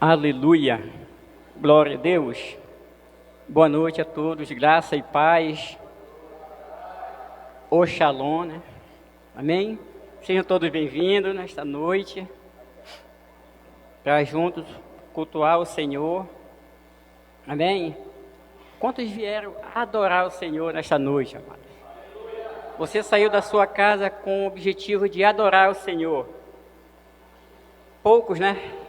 Aleluia, glória a Deus. Boa noite a todos, graça e paz. O Shalom, né? Amém? Sejam todos bem-vindos nesta noite, para juntos cultuar o Senhor. Amém? Quantos vieram adorar o Senhor nesta noite, amados? Você saiu da sua casa com o objetivo de adorar o Senhor. Poucos, né?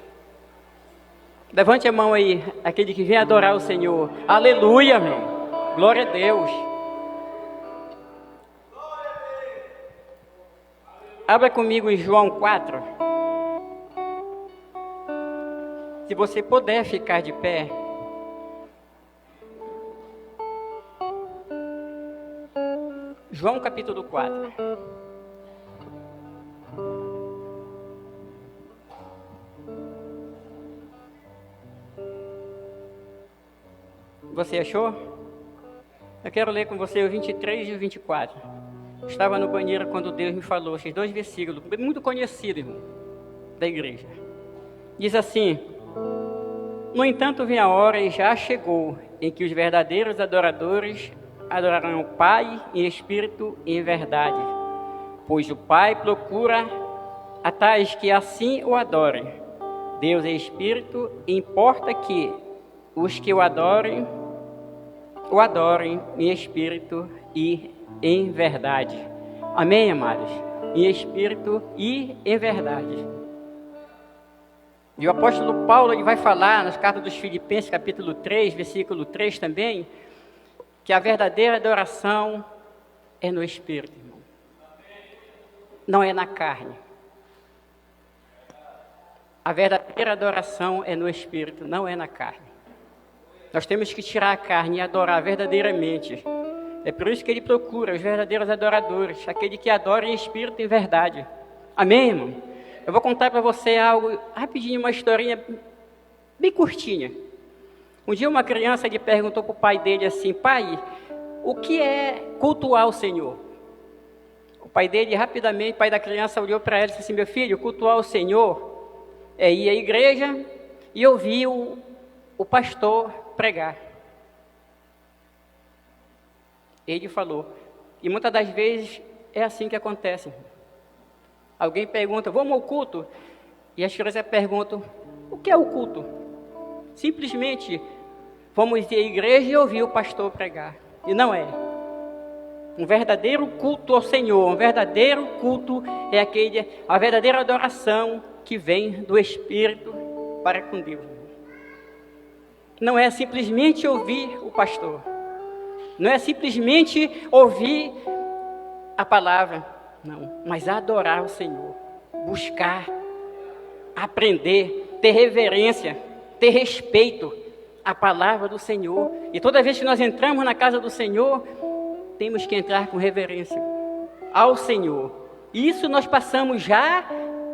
Levante a mão aí, aquele que vem adorar o Senhor. Aleluia, meu. Glória a Deus. Abra comigo em João 4. Se você puder ficar de pé. João capítulo 4. Você achou? Eu quero ler com você o 23 e o 24. Estava no banheiro quando Deus me falou esses dois versículos, muito conhecidos, irmão, da igreja. Diz assim: no entanto, vem a hora e já chegou, em que os verdadeiros adoradores adorarão o Pai em espírito e em verdade. Pois o Pai procura a tais que assim o adorem. Deus é espírito e importa que os que o adorem em espírito e em verdade. Amém, amados? Em espírito e em verdade. E o apóstolo Paulo ele vai falar nas cartas dos Filipenses, capítulo 3, versículo 3 também, que a verdadeira adoração é no espírito, irmão. Não é na carne. A verdadeira adoração é no espírito, não é na carne. Nós temos que tirar a carne e adorar verdadeiramente. É por isso que ele procura os verdadeiros adoradores, aquele que adora em espírito e em verdade. Amém, irmão? Eu vou contar para você algo rapidinho, uma historinha bem curtinha. Um dia uma criança lhe perguntou para o pai dele assim: pai, o que é cultuar o Senhor? O pai dele rapidamente, o pai da criança olhou para ela e disse assim: meu filho, cultuar o Senhor é ir à igreja e ouvir o pastor pregar. Ele falou. E muitas das vezes é assim que acontece. Alguém pergunta: vamos ao culto? E as crianças perguntam: o que é o culto? Simplesmente vamos ir à igreja e ouvir o pastor pregar. E não é. Um verdadeiro culto ao Senhor, um verdadeiro culto é a verdadeira adoração que vem do Espírito para com Deus. Não é simplesmente ouvir o pastor. Não é simplesmente ouvir a palavra. Não, mas adorar o Senhor. Buscar, aprender, ter reverência, ter respeito à palavra do Senhor. E toda vez que nós entramos na casa do Senhor, temos que entrar com reverência ao Senhor. E isso nós passamos já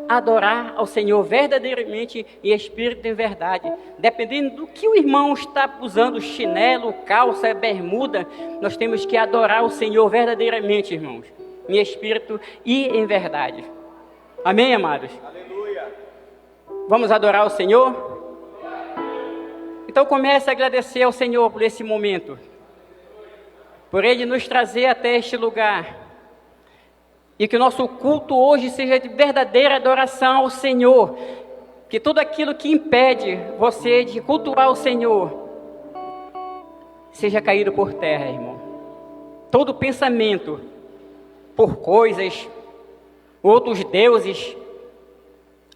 a adorar ao Senhor verdadeiramente em espírito e em verdade. Dependendo do que o irmão está usando, chinelo, calça, bermuda, nós temos que adorar o Senhor verdadeiramente, irmãos, em espírito e em verdade. Amém, amados? Aleluia. Vamos adorar o Senhor? Então comece a agradecer ao Senhor por esse momento, por Ele nos trazer até este lugar. E que o nosso culto hoje seja de verdadeira adoração ao Senhor. Que tudo aquilo que impede você de cultuar o Senhor seja caído por terra, irmão. Todo pensamento por coisas, outros deuses,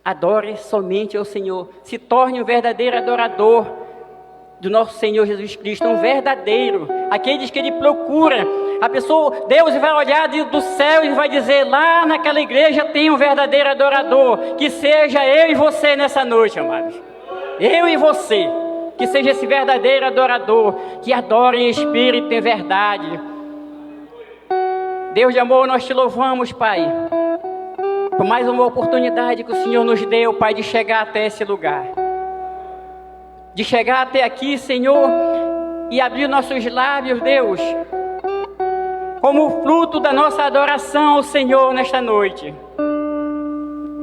adore somente ao Senhor. Se torne um verdadeiro adorador do nosso Senhor Jesus Cristo, um verdadeiro, aqueles que Ele procura. A pessoa, Deus vai olhar do céu e vai dizer: lá naquela igreja tem um verdadeiro adorador. Que seja eu e você nessa noite, amados. Eu e você, que seja esse verdadeiro adorador, que adore em espírito e em verdade. Deus de amor, nós te louvamos, Pai, por mais uma oportunidade que o Senhor nos deu, Pai, de chegar até esse lugar. De chegar até aqui, Senhor, e abrir nossos lábios, Deus, como fruto da nossa adoração ao Senhor nesta noite.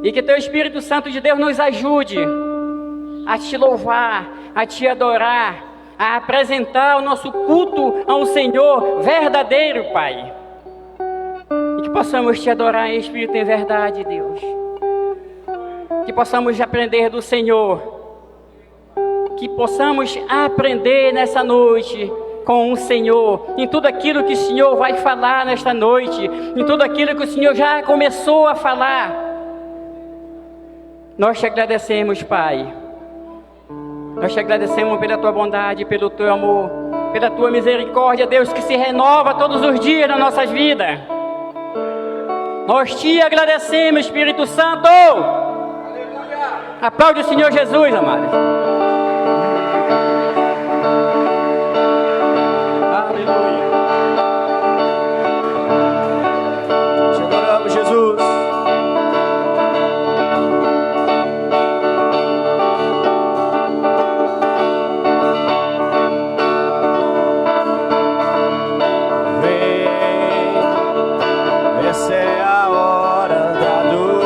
E que Teu Espírito Santo de Deus nos ajude a te louvar, a te adorar, a apresentar o nosso culto ao Senhor verdadeiro, Pai. E que possamos te adorar em espírito e em verdade, Deus. Que possamos aprender do Senhor. Que possamos aprender nessa noite com o Senhor, em tudo aquilo que o Senhor vai falar nesta noite, em tudo aquilo que o Senhor já começou a falar. Nós te agradecemos, Pai. Nós te agradecemos pela tua bondade, pelo teu amor, pela tua misericórdia, Deus, que se renova todos os dias nas nossas vidas. Nós te agradecemos, Espírito Santo. Aplaude o Senhor Jesus, amados. Aleluia. Te adoramos, Jesus. Vem, essa é a hora da adoração.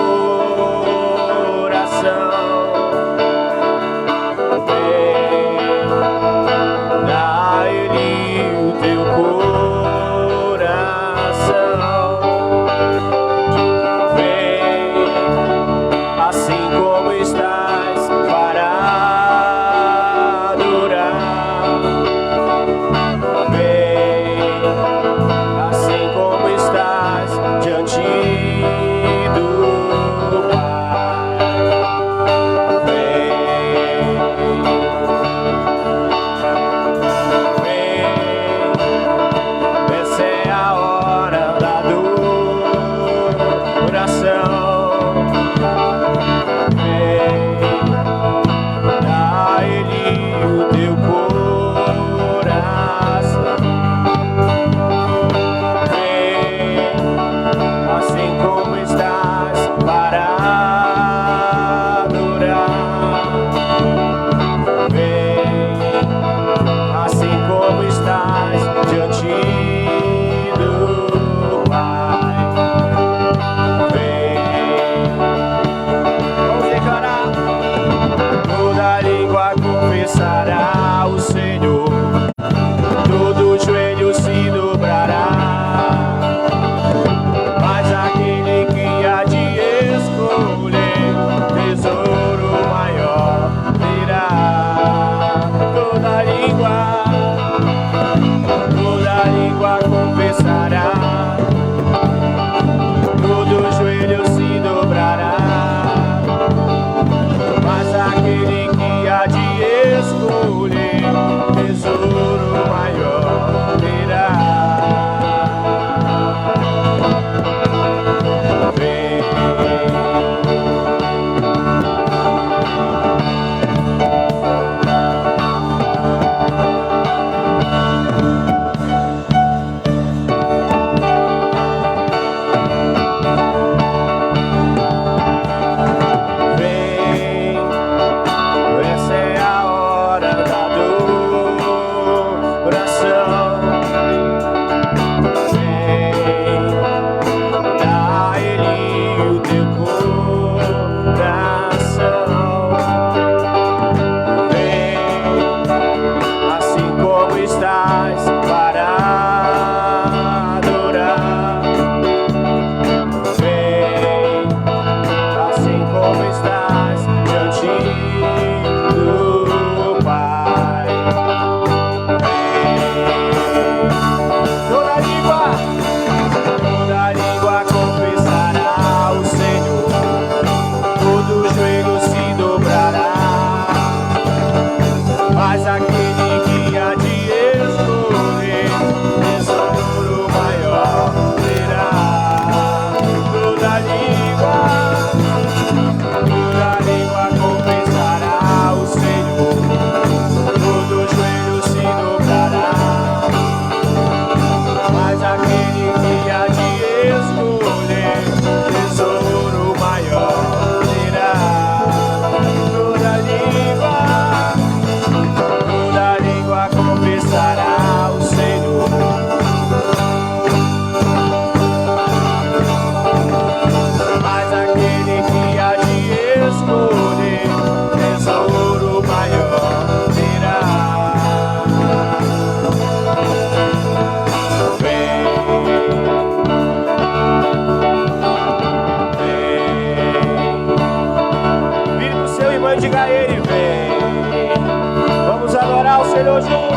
Senhor junto.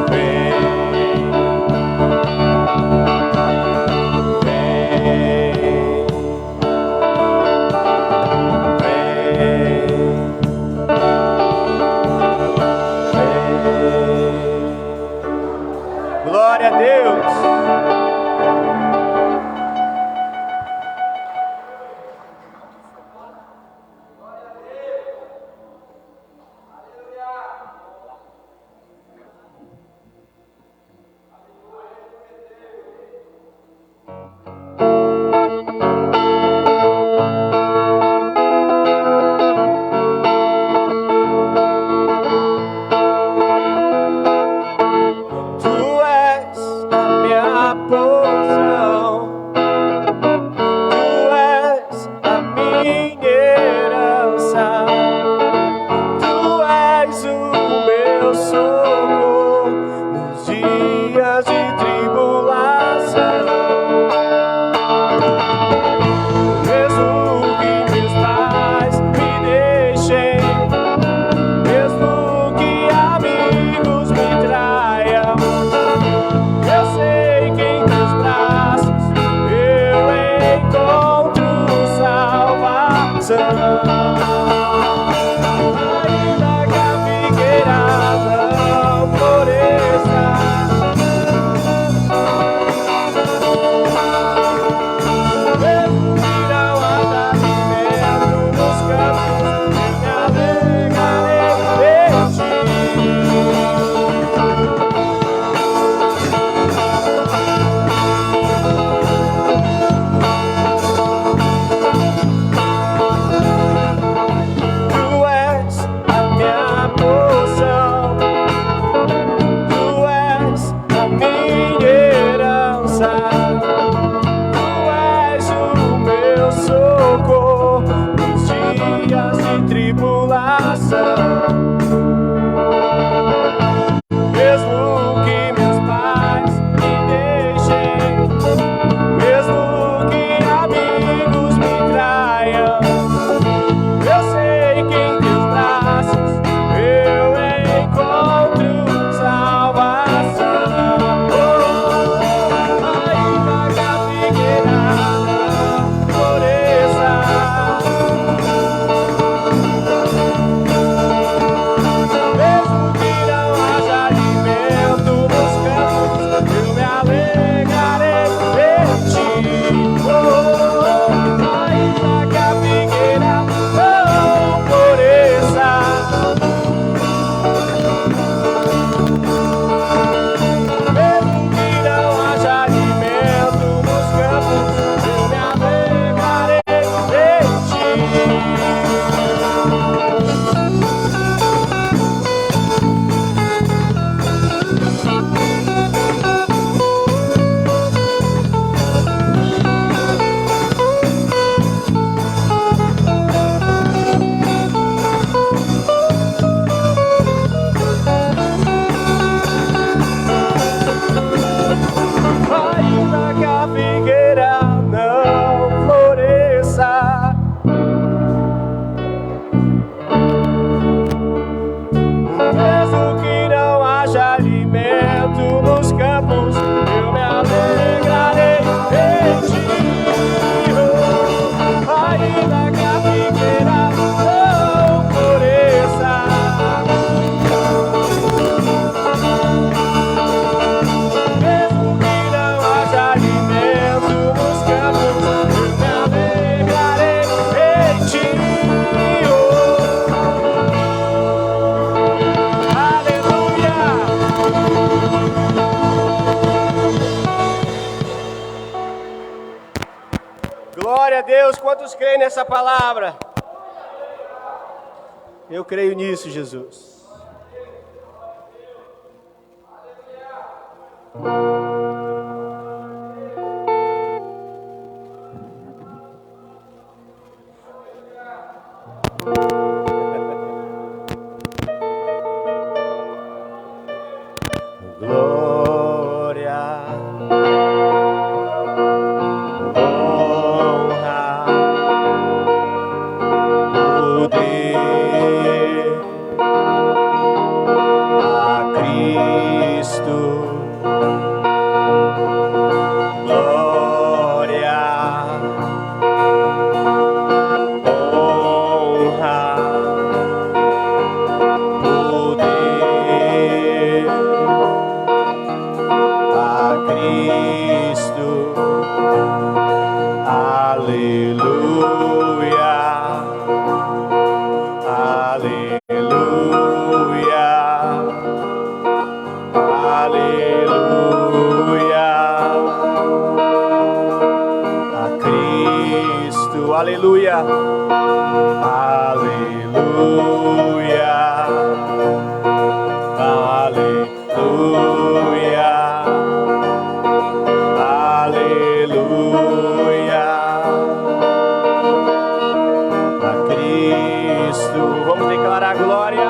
Vem. Glória a Deus. Glória a Deus, quantos creem nessa palavra? Eu creio nisso, Jesus. aleluia, aleluia, aleluia, aleluia, a Cristo. Vamos declarar glória.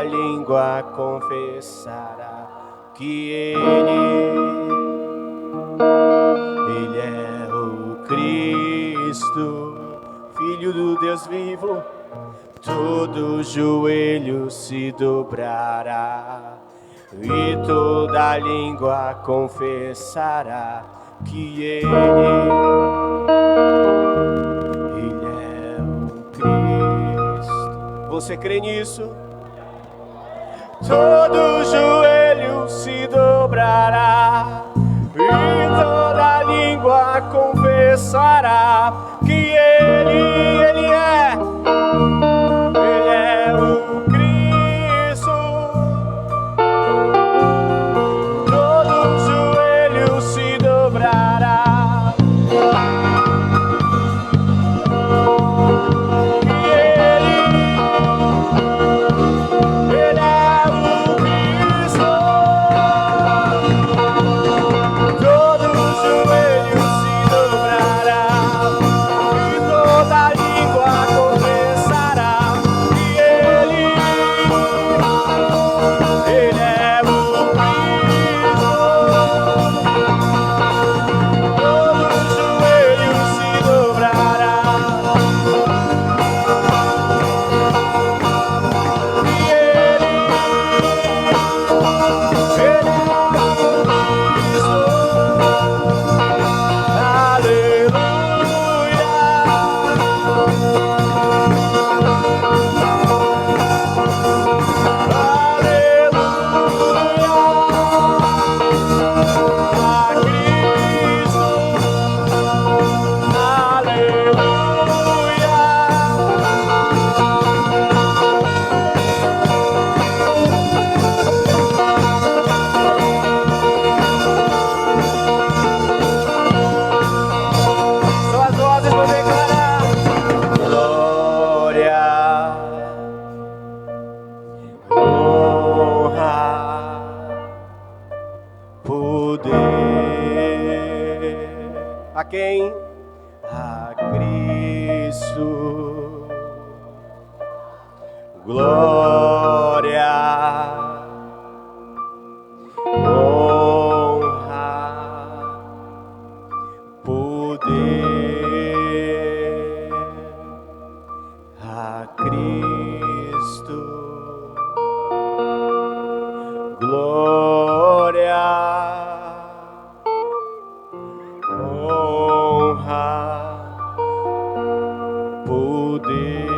língua confessará que Ele Cristo, Filho do Deus vivo, todo joelho se dobrará e toda língua confessará que Ele é o Cristo. Você crê nisso? Todo joelho se dobrará e toda língua confessará que Ele é o Cristo. Todo joelho se dobrará que Ele é o Cristo. Todo joelho se dobrará e toda língua confessará que Ele é o Cristo. Todo joelho se dobrará que Ele é Suas vozes vão declarar glória, honra, poder. A quem? A Cristo. Glória, honra, poder a Cristo. Glória, honra, poder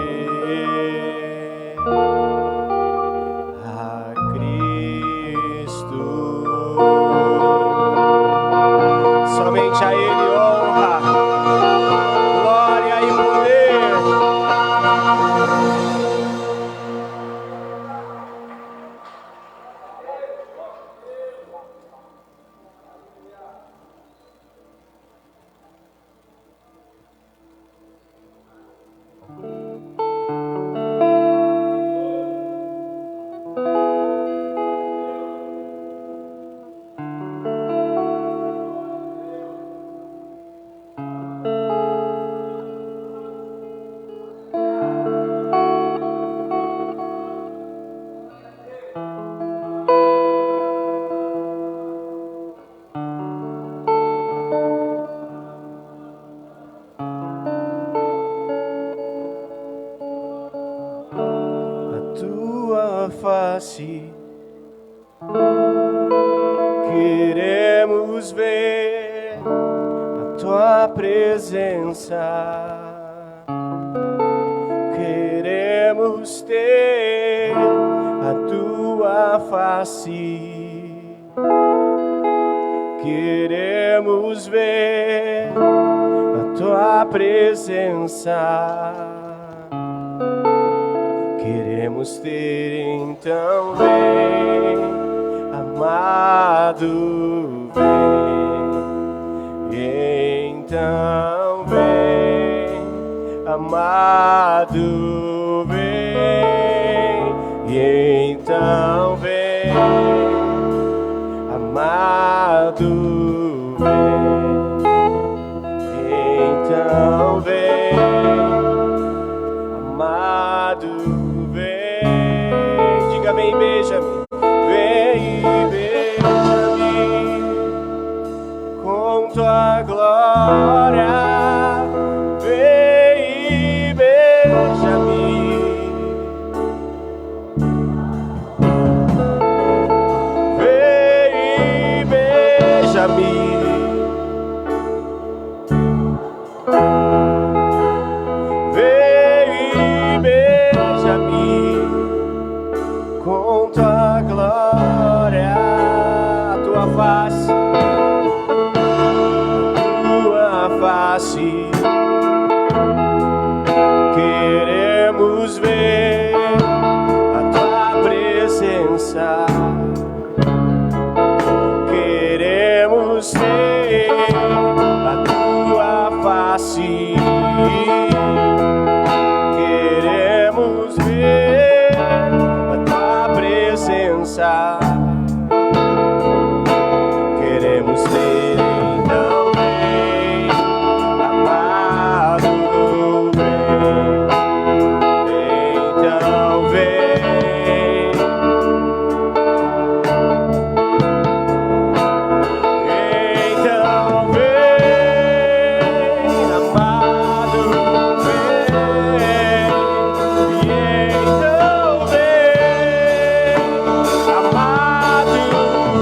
a Cristo. Somente a Ele honra, glória e poder. Face, queremos ver a tua presença, queremos ter a tua face, queremos ver a tua presença. Queremos ter, então vem, amado, vem. Então vem, amado, vem. E então vem, amado, vem. Então vem, amado, vem. Diga, vem e beija-me. Vem e beija-me com tua glória. Vem beija-me. Vem e beija-me com tua glória, a tua face, queremos ver a tua presença, queremos ter a tua face, queremos ver a tua presença, queremos ter. Então vem, amado, vem, então vem, então vem, amado, vem, e então vem, amado, vem.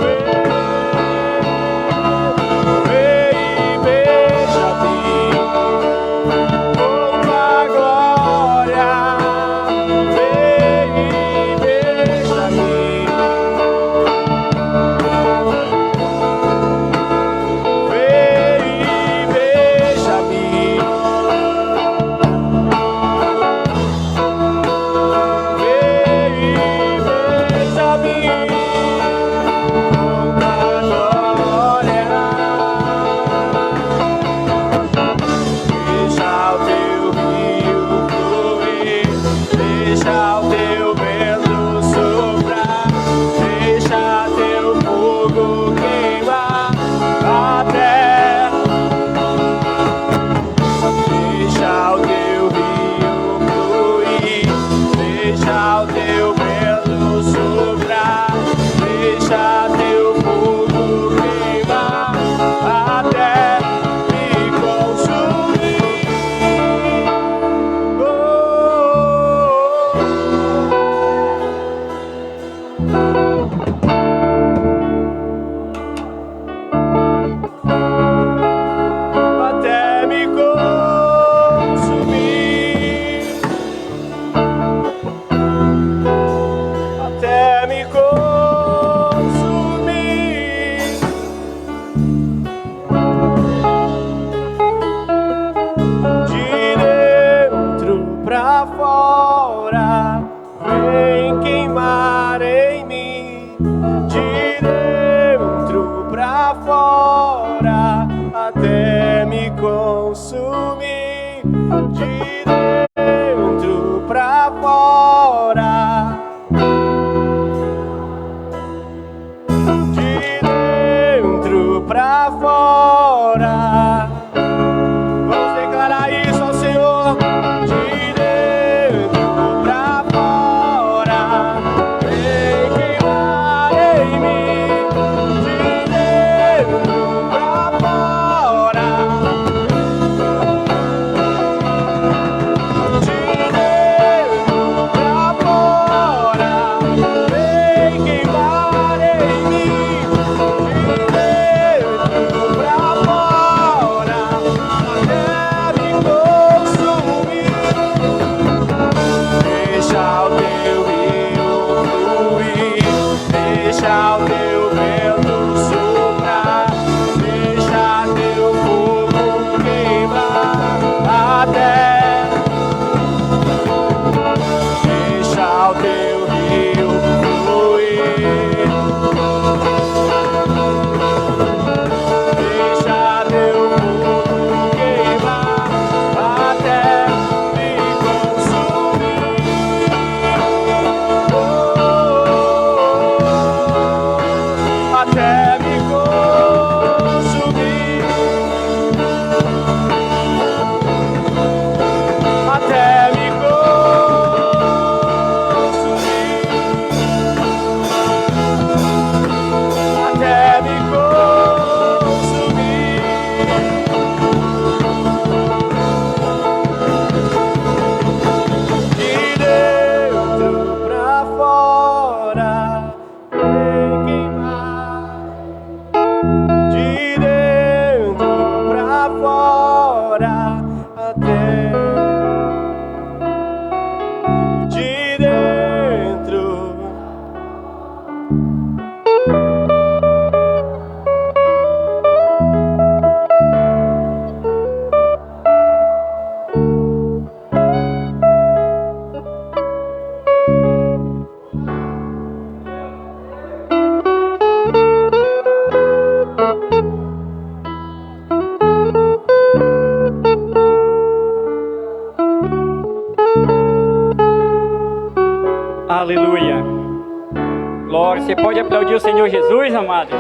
glória. Você pode aplaudir o Senhor Jesus, amados?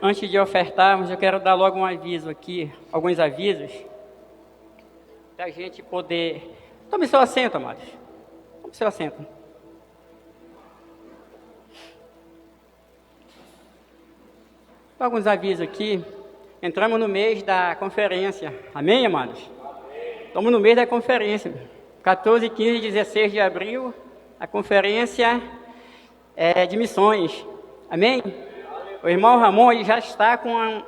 Antes de ofertarmos, eu quero dar logo um aviso aqui, alguns avisos, para a gente poder... Tome seu assento, amados. Tome seu assento. Alguns avisos aqui. Entramos no mês da conferência. Amém, amados? Amém. Estamos no mês da conferência. 14, 15 e 16 de abril, a conferência de missões. Amém? O irmão Ramon ele já está com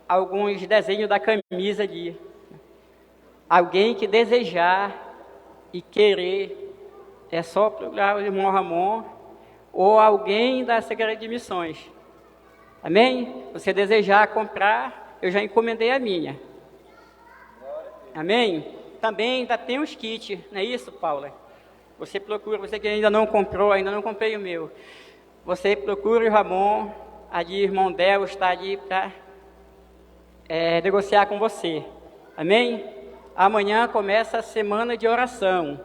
alguns desenhos da camisa ali. Alguém que desejar e querer, é só procurar o irmão Ramon ou alguém da Secretaria de Missões. Amém? Você desejar comprar, eu já encomendei a minha. Amém? Também ainda tem os kits, não é isso, Paula? Você procura, você que ainda não comprou, ainda não comprei o meu. Você procura o Ramon, ali, irmão Del está ali para negociar com você. Amém? Amanhã começa a semana de oração.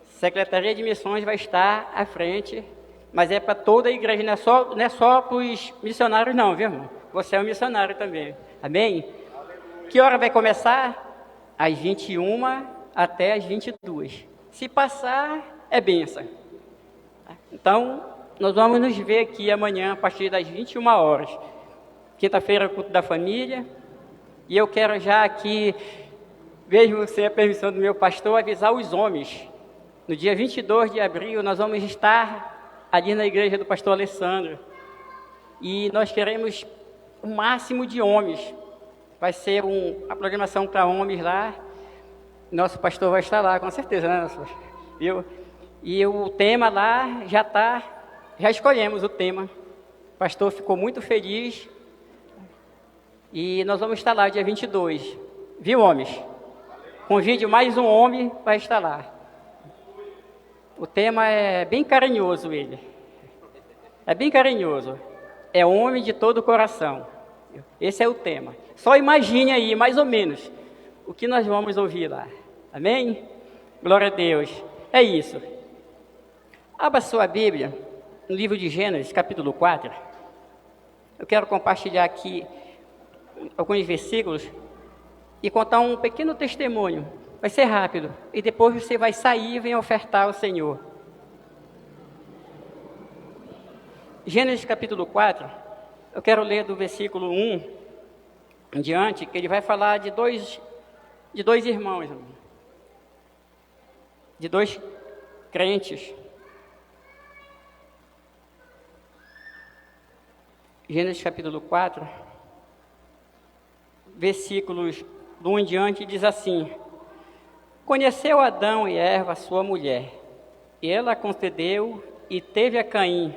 Secretaria de Missões vai estar à frente, mas é para toda a igreja, não é só para os missionários não, viu, irmão? Você é um missionário também. Amém? Aleluia. Que hora vai começar? Às 21 até às 22. Se passar, é bênção. Então, nós vamos nos ver aqui amanhã, a partir das 21 horas. Quinta-feira, culto da família. E eu quero já aqui, mesmo sem a permissão do meu pastor, avisar os homens. No dia 22 de abril, nós vamos estar ali na igreja do pastor Alessandro. E nós queremos o máximo de homens. Vai ser a programação para homens lá. Nosso pastor vai estar lá, com certeza, né? Viu? E o tema lá já escolhemos o tema. O pastor ficou muito feliz. E nós vamos estar lá dia 22. Viu, homens? Convide mais um homem para estar lá. O tema é bem carinhoso, ele. É bem carinhoso. É homem de todo o coração. Esse é o tema. Só imagine aí, mais ou menos, o que nós vamos ouvir lá. Amém? Glória a Deus. É isso. Abra sua Bíblia, no livro de Gênesis, capítulo 4. Eu quero compartilhar aqui alguns versículos e contar um pequeno testemunho. Vai ser rápido. E depois você vai sair e vem ofertar ao Senhor. Gênesis capítulo 4. Eu quero ler do versículo 1 em diante, que ele vai falar de dois irmãos. De dois crentes. Gênesis capítulo 4. Versículos do 1 em diante, diz assim: Conheceu Adão e Eva, sua mulher, e ela concedeu e teve a Caim.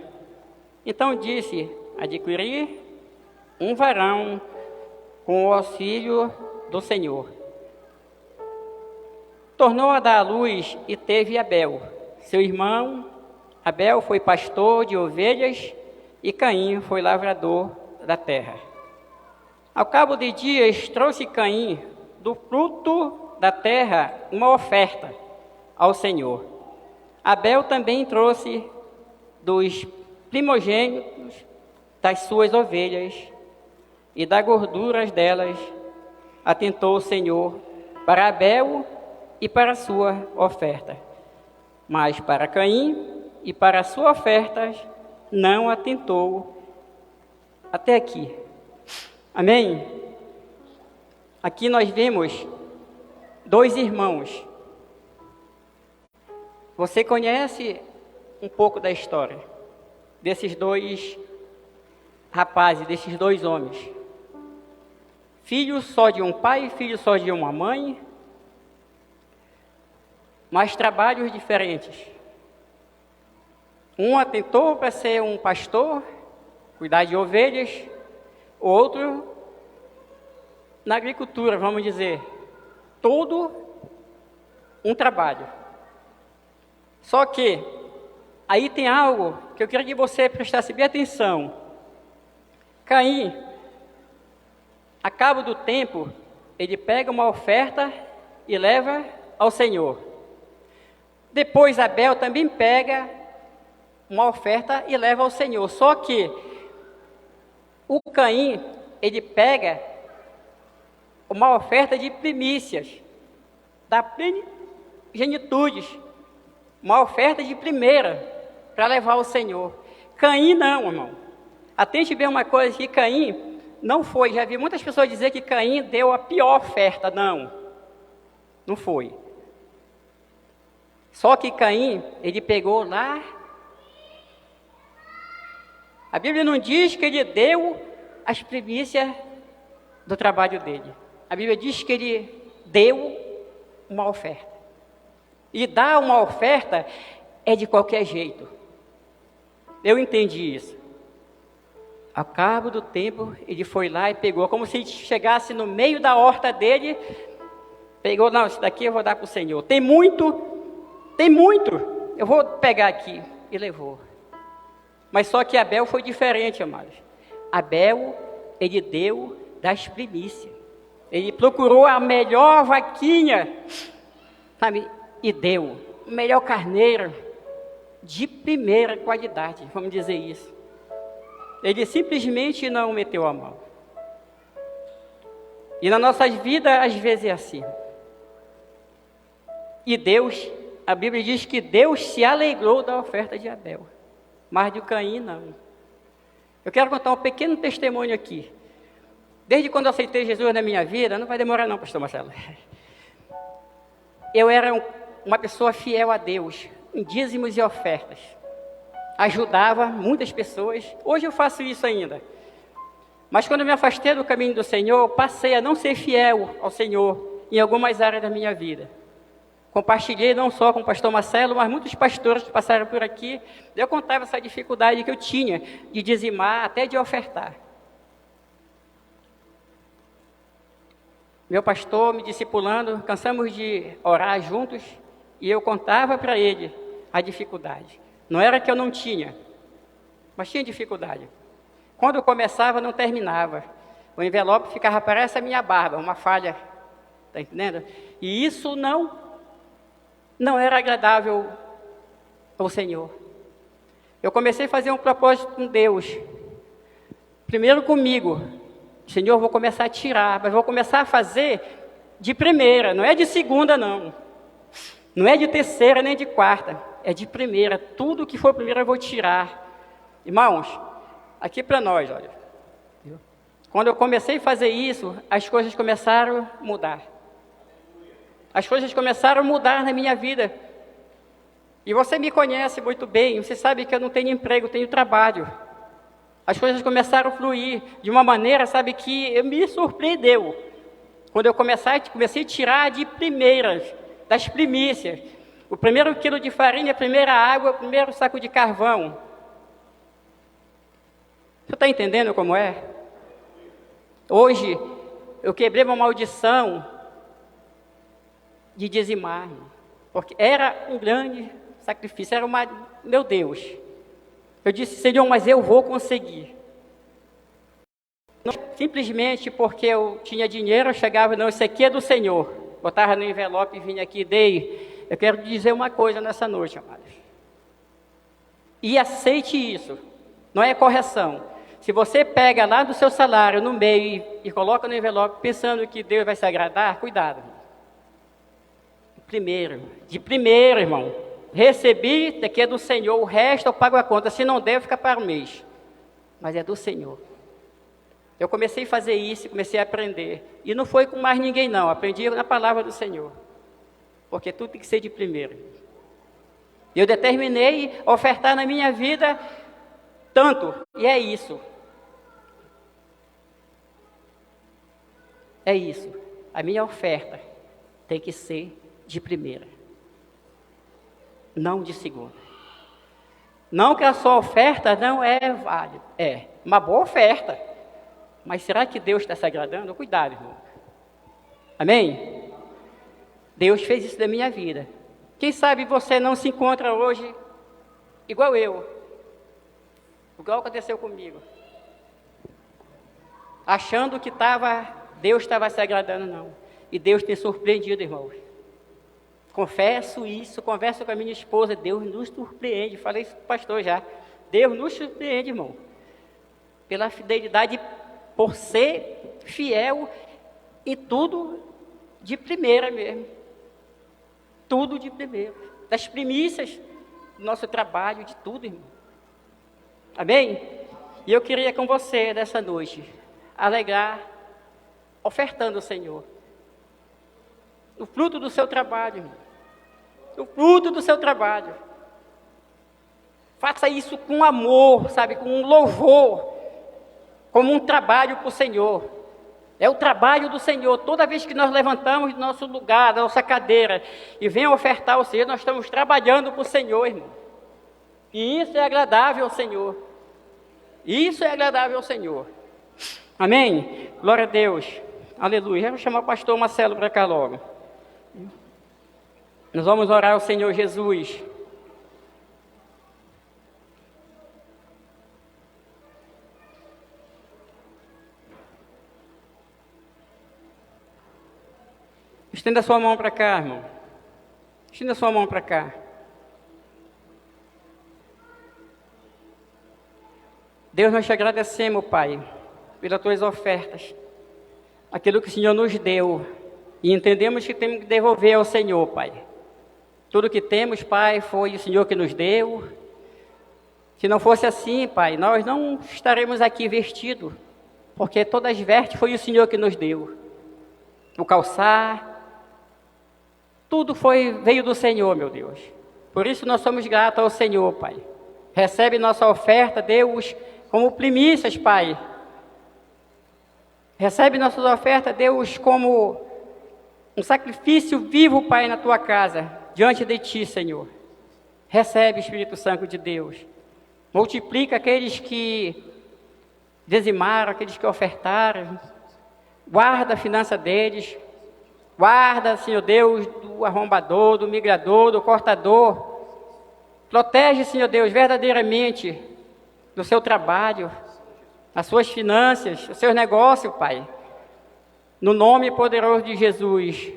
Então disse: adquirir um varão com o auxílio do Senhor. Tornou a dar à luz e teve Abel, seu irmão. Abel foi pastor de ovelhas e Caim foi lavrador da terra. Ao cabo de dias, trouxe Caim do fruto da terra uma oferta ao Senhor. Abel também trouxe dos primogênitos das suas ovelhas e das gorduras delas. Atentou o Senhor para Abel e para a sua oferta. Mas para Caim e para a sua oferta não atentou. Até aqui. Amém? Aqui nós vemos dois irmãos. Você conhece um pouco da história desses dois rapazes, desses dois homens? Filhos só de um pai, filhos só de uma mãe, mas trabalhos diferentes. Um atentou para ser um pastor, cuidar de ovelhas, o outro na agricultura, vamos dizer. Todo um trabalho. Só que aí tem algo que eu queria que você prestasse bem atenção. Caim, A cabo do tempo, ele pega uma oferta e leva ao Senhor. Depois Abel também pega uma oferta e leva ao Senhor. Só que o Caim, ele pega uma oferta de primícias, da primogênitudes, uma oferta de primeira, para levar ao Senhor. Caim não, irmão. Atente bem uma coisa, que Caim não foi. Já vi muitas pessoas dizer que Caim deu a pior oferta. Não, não foi. Só que Caim, ele pegou lá. A Bíblia não diz que ele deu as primícias do trabalho dele. A Bíblia diz que ele deu uma oferta. E dar uma oferta é de qualquer jeito. Eu entendi isso. Ao cabo do tempo, ele foi lá e pegou, como se chegasse no meio da horta dele, pegou, não, isso daqui eu vou dar para o Senhor. Tem muito, eu vou pegar aqui. E levou. Mas só que Abel foi diferente, amados. Abel, ele deu das primícias. Ele procurou a melhor vaquinha, sabe? E deu o melhor carneiro de primeira qualidade, vamos dizer isso. Ele simplesmente não meteu a mão. E nas nossas vidas, às vezes é assim. E Deus, a Bíblia diz que Deus se alegrou da oferta de Abel, mas de Caim não. Eu quero contar um pequeno testemunho aqui. Desde quando eu aceitei Jesus na minha vida, não vai demorar não, pastor Marcelo. Eu era uma pessoa fiel a Deus, em dízimos e ofertas. Ajudava muitas pessoas. Hoje eu faço isso ainda. Mas quando eu me afastei do caminho do Senhor, passei a não ser fiel ao Senhor em algumas áreas da minha vida. Compartilhei não só com o pastor Marcelo, mas muitos pastores que passaram por aqui. Eu contava essa dificuldade que eu tinha de dizimar, até de ofertar. Meu pastor me discipulando, cansamos de orar juntos, e eu contava para ele a dificuldade. Não era que eu não tinha, mas tinha dificuldade. Quando eu começava, não terminava. O envelope ficava, parece a minha barba, uma falha, está entendendo? E isso não era agradável ao Senhor. Eu comecei a fazer um propósito com Deus. Primeiro comigo. Senhor, vou começar a tirar, mas vou começar a fazer de primeira, não é de segunda, não. Não é de terceira, nem de quarta, é de primeira. Tudo que for primeira eu vou tirar. Irmãos, aqui para nós, olha. Quando eu comecei a fazer isso, as coisas começaram a mudar. As coisas começaram a mudar na minha vida. E você me conhece muito bem, você sabe que eu não tenho emprego, tenho trabalho. As coisas começaram a fluir de uma maneira, sabe, que me surpreendeu. Quando eu comecei a tirar de primeiras, das primícias. O primeiro quilo de farinha, a primeira água, o primeiro saco de carvão. Você está entendendo como é? Hoje, eu quebrei uma maldição de dizimar, porque era um grande sacrifício, meu Deus. Eu disse, Senhor, mas eu vou conseguir. Não, simplesmente porque eu tinha dinheiro, eu chegava, não, isso aqui é do Senhor. Botava no envelope e vinha aqui, dei. Eu quero dizer uma coisa nessa noite, amados. E aceite isso, não é correção. Se você pega lá do seu salário, no meio, e coloca no envelope, pensando que Deus vai se agradar, cuidado. De primeiro, irmão. Recebi, daqui é do Senhor, o resto eu pago a conta. Se não der, fica para o mês. Mas é do Senhor. Eu comecei a fazer isso, comecei a aprender. E não foi com mais ninguém, não. Aprendi na palavra do Senhor. Porque tudo tem que ser de primeiro. Eu determinei ofertar na minha vida tanto. E é isso. É isso. A minha oferta tem que ser de primeira. Não de segunda. Não que a sua oferta não é válida. É uma boa oferta. Mas será que Deus está se agradando? Cuidado, irmão. Amém? Deus fez isso da minha vida. Quem sabe você não se encontra hoje igual eu. Igual aconteceu comigo. achando que Deus estava se agradando, não. E Deus tem surpreendido, irmãos. Confesso isso, converso com a minha esposa, Deus nos surpreende. Falei isso para o pastor já. Deus nos surpreende, irmão. Pela fidelidade, por ser fiel em tudo de primeira mesmo. Tudo de primeira. Das primícias do nosso trabalho, de tudo, irmão. Amém? E eu queria com você, nessa noite, alegrar, ofertando ao Senhor. O fruto do seu trabalho, irmão. O fruto do seu trabalho. Faça isso com amor, sabe? Com um louvor. Como um trabalho para o Senhor. É o trabalho do Senhor. Toda vez que nós levantamos do nosso lugar, da nossa cadeira, e venham ofertar ao Senhor, nós estamos trabalhando para o Senhor, irmão. E isso é agradável ao Senhor. Isso é agradável ao Senhor. Amém? Glória a Deus. Aleluia. Eu vou chamar o pastor Marcelo para cá logo. Nós vamos orar ao Senhor Jesus. Estenda sua mão para cá, irmão. Estenda sua mão para cá. Deus, nós te agradecemos, Pai, pelas tuas ofertas. Aquilo que o Senhor nos deu. E entendemos que temos que devolver ao Senhor, Pai. Tudo que temos, Pai, foi o Senhor que nos deu. Se não fosse assim, Pai, nós não estaremos aqui vestidos, porque todas as vestes foi o Senhor que nos deu. O calçar, tudo veio do Senhor, meu Deus. Por isso nós somos gratos ao Senhor, Pai. Recebe nossa oferta, Deus, como primícias, Pai. Recebe nossas ofertas, Deus, como um sacrifício vivo, Pai, na tua casa, diante de ti, Senhor. Recebe, Espírito Santo de Deus. Multiplica aqueles que dizimaram, aqueles que ofertaram. Guarda a finança deles. Guarda, Senhor Deus, do arrombador, do migrador, do cortador. Protege, Senhor Deus, verdadeiramente do seu trabalho, as suas finanças, os seus negócios, Pai. No nome poderoso de Jesus,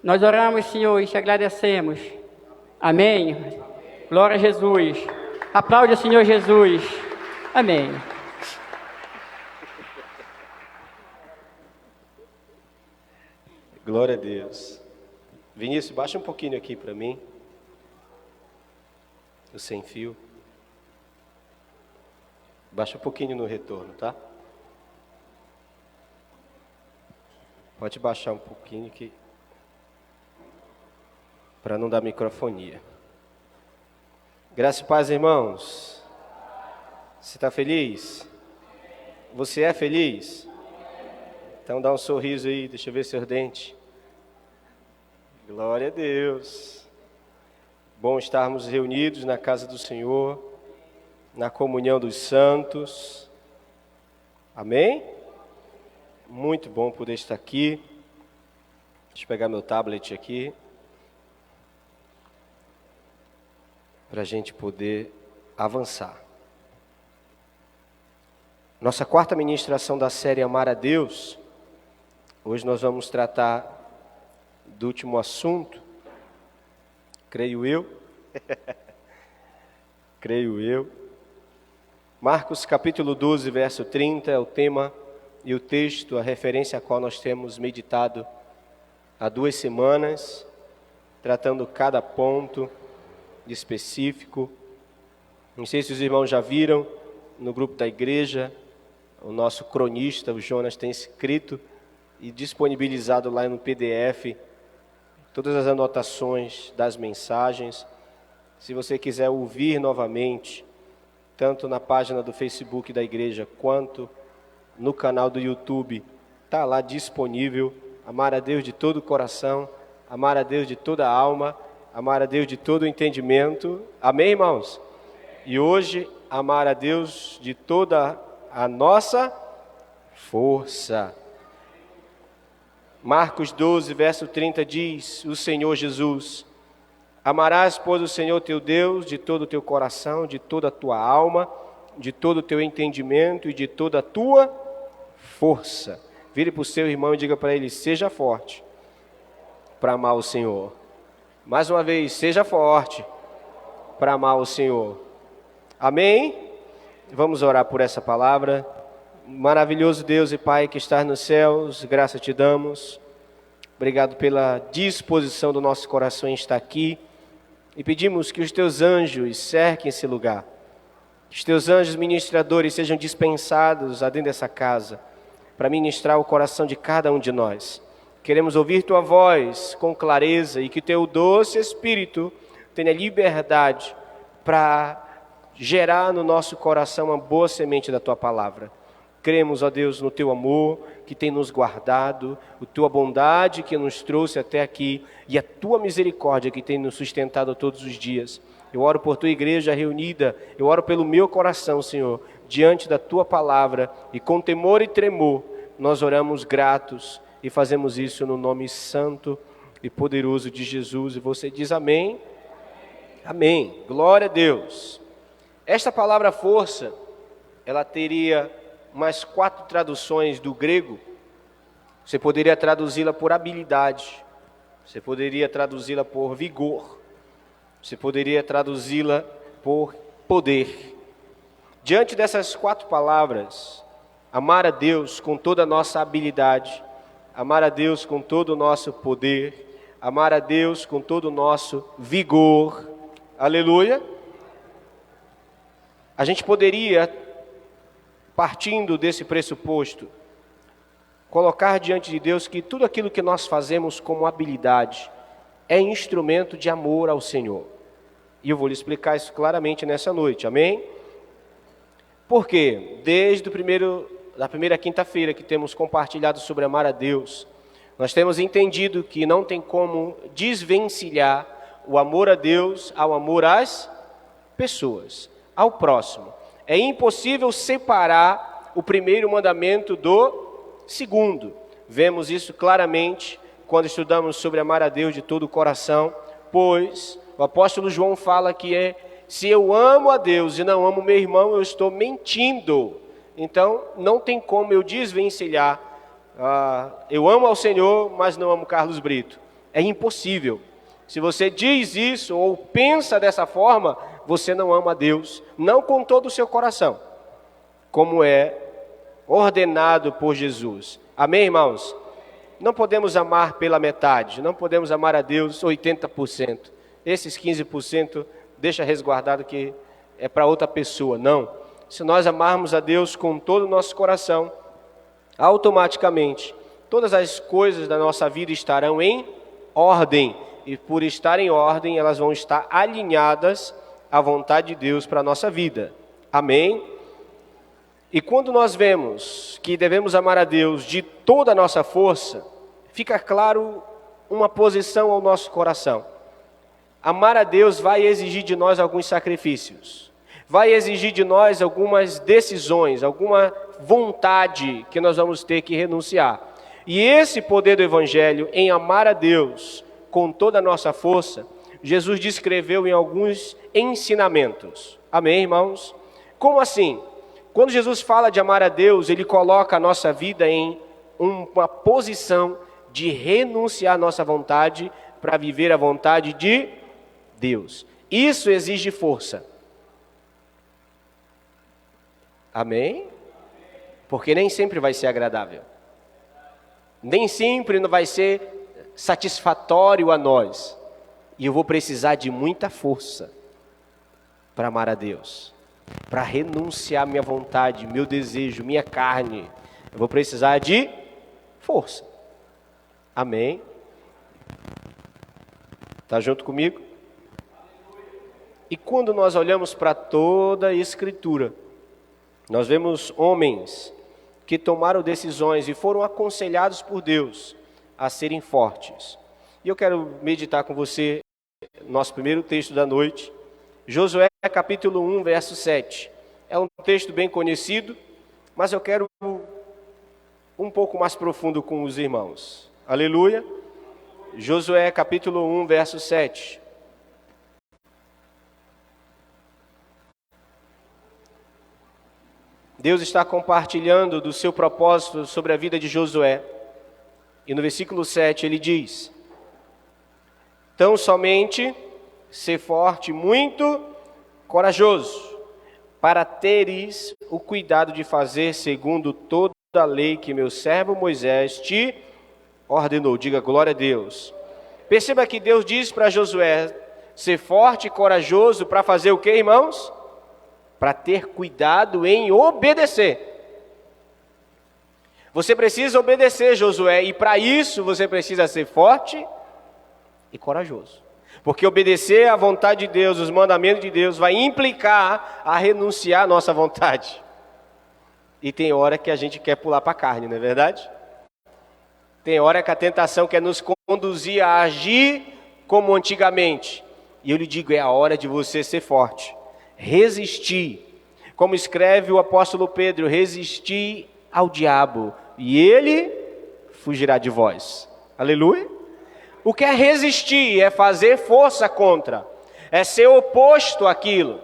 nós oramos, Senhor, e te agradecemos. Amém. Glória a Jesus. Aplaude o Senhor Jesus. Amém. Glória a Deus. Vinícius, baixa um pouquinho aqui para mim. O sem fio. Baixa um pouquinho no retorno, tá? Pode baixar um pouquinho aqui. Para não dar microfonia. Graça e paz, irmãos. Você está feliz? Você é feliz? Então dá um sorriso aí, deixa eu ver seus dentes. Glória a Deus. Bom estarmos reunidos na casa do Senhor, na comunhão dos santos. Amém? Muito bom poder estar aqui. Deixa eu pegar meu tablet aqui, para a gente poder avançar. Nossa quarta ministração da série Amar a Deus. Hoje nós vamos tratar do último assunto, creio eu. Creio eu. Marcos capítulo 12, verso 30 é o tema e o texto, a referência a qual nós temos meditado há 2 semanas, tratando cada ponto específico. Não sei se os irmãos já viram, no grupo da igreja, o nosso cronista, o Jonas, tem escrito e disponibilizado lá no PDF todas as anotações das mensagens. Se você quiser ouvir novamente, tanto na página do Facebook da igreja, quanto no canal do YouTube, está lá disponível. Amar a Deus de todo o coração, amar a Deus de toda a alma, amar a Deus de todo o entendimento. Amém, irmãos? E hoje, amar a Deus de toda a nossa força. Marcos 12, verso 30 diz, o Senhor Jesus: amarás, pois, o Senhor teu Deus de todo o teu coração, de toda a tua alma, de todo o teu entendimento e de toda a tua força. Vire para o seu irmão e diga para ele: seja forte para amar o Senhor. Mais uma vez, seja forte para amar o Senhor. Amém? Vamos orar por essa palavra. Maravilhoso Deus e Pai que estás nos céus, graça te damos. Obrigado pela disposição do nosso coração em estar aqui. E pedimos que os teus anjos cerquem esse lugar. Que os teus anjos ministradores sejam dispensados adentro dessa casa, para ministrar o coração de cada um de nós. Queremos ouvir tua voz com clareza e que teu doce Espírito tenha liberdade para gerar no nosso coração uma boa semente da tua palavra. Cremos, ó Deus, no teu amor que tem nos guardado, a tua bondade que nos trouxe até aqui e a tua misericórdia que tem nos sustentado todos os dias. Eu oro por tua igreja reunida, eu oro pelo meu coração, Senhor, diante da tua palavra, e com temor e tremor nós oramos gratos e fazemos isso no nome santo e poderoso de Jesus. E você diz amém? Amém. Glória a Deus. Esta palavra força, ela teria mais 4 traduções do grego. Você poderia traduzi-la por habilidade, você poderia traduzi-la por vigor, você poderia traduzi-la por poder. Diante dessas 4 palavras, amar a Deus com toda a nossa habilidade, amar a Deus com todo o nosso poder, amar a Deus com todo o nosso vigor, aleluia, a gente poderia, partindo desse pressuposto, colocar diante de Deus que tudo aquilo que nós fazemos como habilidade é instrumento de amor ao Senhor. E eu vou lhe explicar isso claramente nessa noite, amém? Porque desde da primeira quinta-feira que temos compartilhado sobre amar a Deus, nós temos entendido que não tem como desvencilhar o amor a Deus ao amor às pessoas, ao próximo. É impossível separar o primeiro mandamento do segundo. Vemos isso claramente quando estudamos sobre amar a Deus de todo o coração, pois o apóstolo João fala que se eu amo a Deus e não amo meu irmão, eu estou mentindo. Então, não tem como eu desvencilhar. Eu amo ao Senhor, mas não amo Carlos Brito. É impossível. Se você diz isso ou pensa dessa forma, você não ama a Deus, não com todo o seu coração, como é ordenado por Jesus. Amém, irmãos? Não podemos amar pela metade, não podemos amar a Deus 80%. Esses 15% deixa resguardado que é para outra pessoa. Não. Se nós amarmos a Deus com todo o nosso coração, automaticamente todas as coisas da nossa vida estarão em ordem. E por estar em ordem, elas vão estar alinhadas à vontade de Deus para a nossa vida. Amém? E quando nós vemos que devemos amar a Deus de toda a nossa força, fica claro uma posição ao nosso coração. Amar a Deus vai exigir de nós alguns sacrifícios, vai exigir de nós algumas decisões, alguma vontade que nós vamos ter que renunciar. E esse poder do Evangelho em amar a Deus com toda a nossa força, Jesus descreveu em alguns ensinamentos. Amém, irmãos? Como assim? Quando Jesus fala de amar a Deus, Ele coloca a nossa vida em uma posição de renunciar à nossa vontade para viver a vontade de Deus. Isso exige força. Amém? Porque nem sempre vai ser agradável. Nem sempre não vai ser satisfatório a nós. E eu vou precisar de muita força para amar a Deus, para renunciar à minha vontade, meu desejo, minha carne. Eu vou precisar de força. Amém? Está junto comigo? E quando nós olhamos para toda a Escritura, nós vemos homens que tomaram decisões e foram aconselhados por Deus a serem fortes. E eu quero meditar com você nosso primeiro texto da noite, Josué capítulo 1, verso 7. É um texto bem conhecido, mas eu quero um pouco mais profundo com os irmãos. Aleluia. Josué capítulo 1, verso 7. Deus está compartilhando do seu propósito sobre a vida de Josué. E no versículo 7 ele diz: tão somente ser forte, muito corajoso, para teres o cuidado de fazer segundo toda a lei que meu servo Moisés te ordenou. Diga glória a Deus. Perceba que Deus diz para Josué ser forte e corajoso para fazer o que, irmãos? Para ter cuidado em obedecer. Você precisa obedecer, Josué, e para isso você precisa ser forte e corajoso. Porque obedecer à vontade de Deus, os mandamentos de Deus, vai implicar a renunciar à nossa vontade. E tem hora que a gente quer pular para a carne, não é verdade? Tem hora que a tentação quer nos conduzir a agir como antigamente. E eu lhe digo, é a hora de você ser forte. Resistir. Como escreve o apóstolo Pedro, resistir ao diabo, e ele fugirá de vós. Aleluia. O que é resistir? É fazer força contra, é ser oposto àquilo.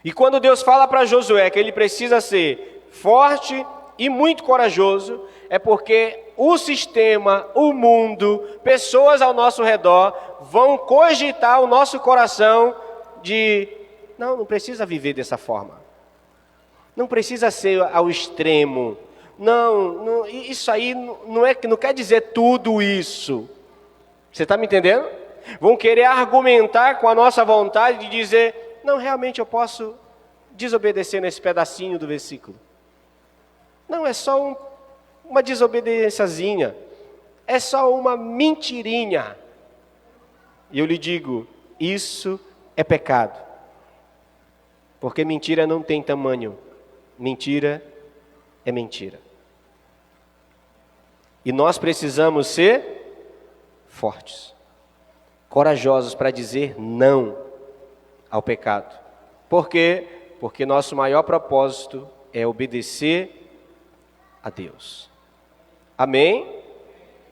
E quando Deus fala para Josué que ele precisa ser forte e muito corajoso, é porque o sistema, o mundo, pessoas ao nosso redor vão cogitar o nosso coração de não precisa viver dessa forma. Não precisa ser ao extremo. Não, isso aí não quer dizer tudo isso. Você está me entendendo? Vão querer argumentar com a nossa vontade de dizer, não, realmente eu posso desobedecer nesse pedacinho do versículo. Não, é só uma desobediênciazinha. É só uma mentirinha. E eu lhe digo, isso é pecado. Porque mentira não tem tamanho. Mentira é mentira. E nós precisamos ser fortes, corajosos para dizer não ao pecado. Por quê? Porque nosso maior propósito é obedecer a Deus. Amém?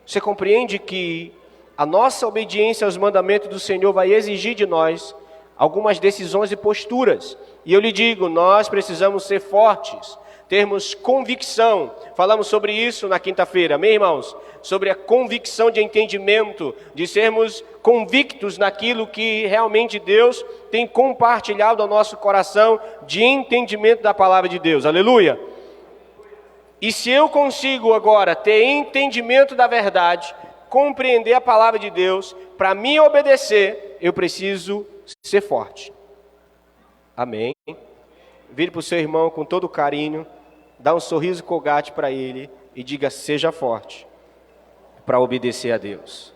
Você compreende que a nossa obediência aos mandamentos do Senhor vai exigir de nós algumas decisões e posturas. E eu lhe digo, nós precisamos ser fortes, termos convicção. Falamos sobre isso na quinta-feira, amém, irmãos? Sobre a convicção de entendimento, de sermos convictos naquilo que realmente Deus tem compartilhado ao nosso coração de entendimento da palavra de Deus, aleluia. E se eu consigo agora ter entendimento da verdade, compreender a palavra de Deus, para me obedecer, eu preciso ser forte. Amém. Vire para o seu irmão com todo carinho, dá um sorriso colgate para ele e diga, seja forte para obedecer a Deus.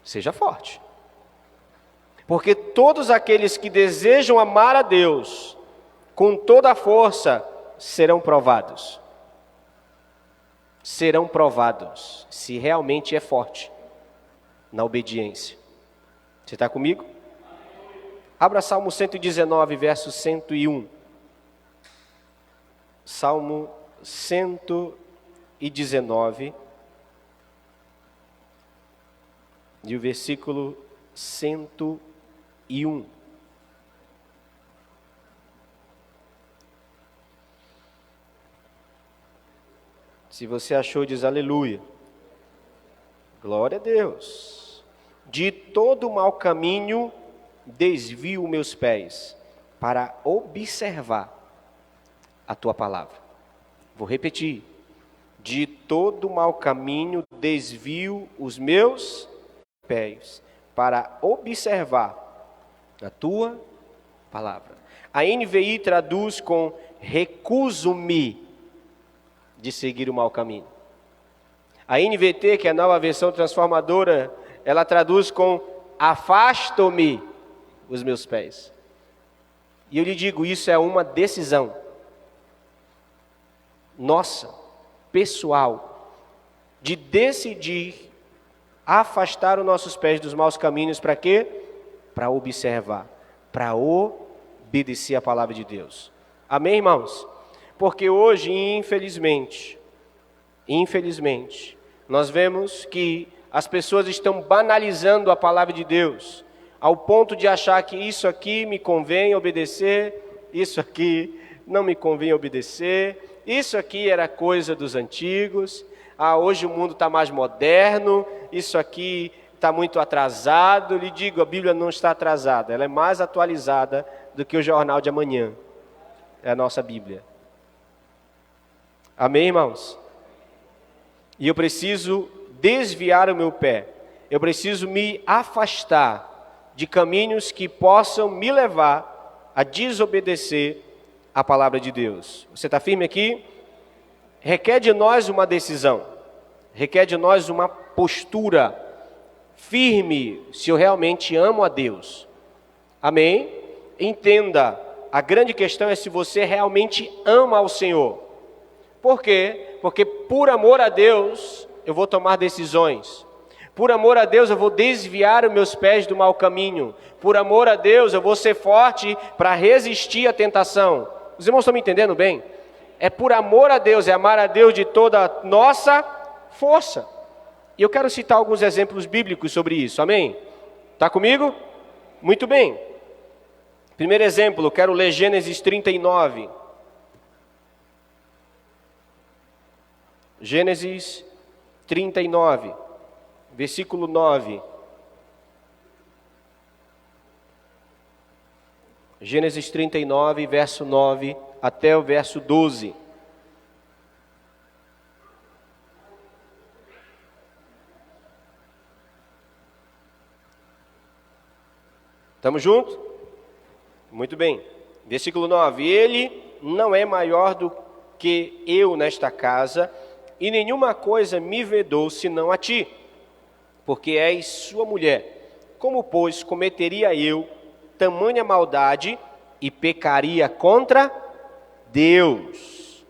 Seja forte. Porque todos aqueles que desejam amar a Deus com toda a força serão provados. Serão provados se realmente é forte na obediência. Você está comigo? Abra Salmo 119, verso 101. Salmo 119, e o versículo 101. Se você achou, diz aleluia. Glória a Deus. De todo mau caminho desvio meus pés para observar a tua palavra. Vou repetir. De todo mau caminho desvio os meus pés para observar a tua palavra. A NVI traduz com recuso-me de seguir o mau caminho. A NVT, que é a nova versão transformadora, ela traduz com afasto-me os meus pés. E eu lhe digo, isso é uma decisão nossa, pessoal, de decidir afastar os nossos pés dos maus caminhos. Para quê? Para observar, para obedecer a palavra de Deus. Amém, irmãos? Porque hoje, infelizmente, nós vemos que as pessoas estão banalizando a palavra de Deus, ao ponto de achar que isso aqui me convém obedecer, isso aqui não me convém obedecer, isso aqui era coisa dos antigos, hoje o mundo está mais moderno, isso aqui está muito atrasado. Lhe digo, a Bíblia não está atrasada, ela é mais atualizada do que o jornal de amanhã, é a nossa Bíblia. Amém, irmãos? E eu preciso desviar o meu pé, eu preciso me afastar de caminhos que possam me levar a desobedecer a palavra de Deus. Você está firme aqui? Requer de nós uma decisão, requer de nós uma postura firme, se eu realmente amo a Deus. Amém? Entenda, a grande questão é se você realmente ama ao Senhor. Por quê? Porque por amor a Deus, eu vou tomar decisões. Por amor a Deus, eu vou desviar os meus pés do mau caminho. Por amor a Deus, eu vou ser forte para resistir à tentação. Os irmãos estão me entendendo bem? É por amor a Deus, é amar a Deus de toda a nossa força. E eu quero citar alguns exemplos bíblicos sobre isso, amém? Está comigo? Muito bem. Primeiro exemplo, eu quero ler Gênesis 39. Gênesis 39, versículo 9. Gênesis 39, verso 9 até o verso 12. Estamos juntos? Muito bem. Versículo 9. Ele não é maior do que eu nesta casa, e nenhuma coisa me vedou senão a ti, porque és sua mulher. Como, pois, cometeria eu tamanha maldade e pecaria contra Deus?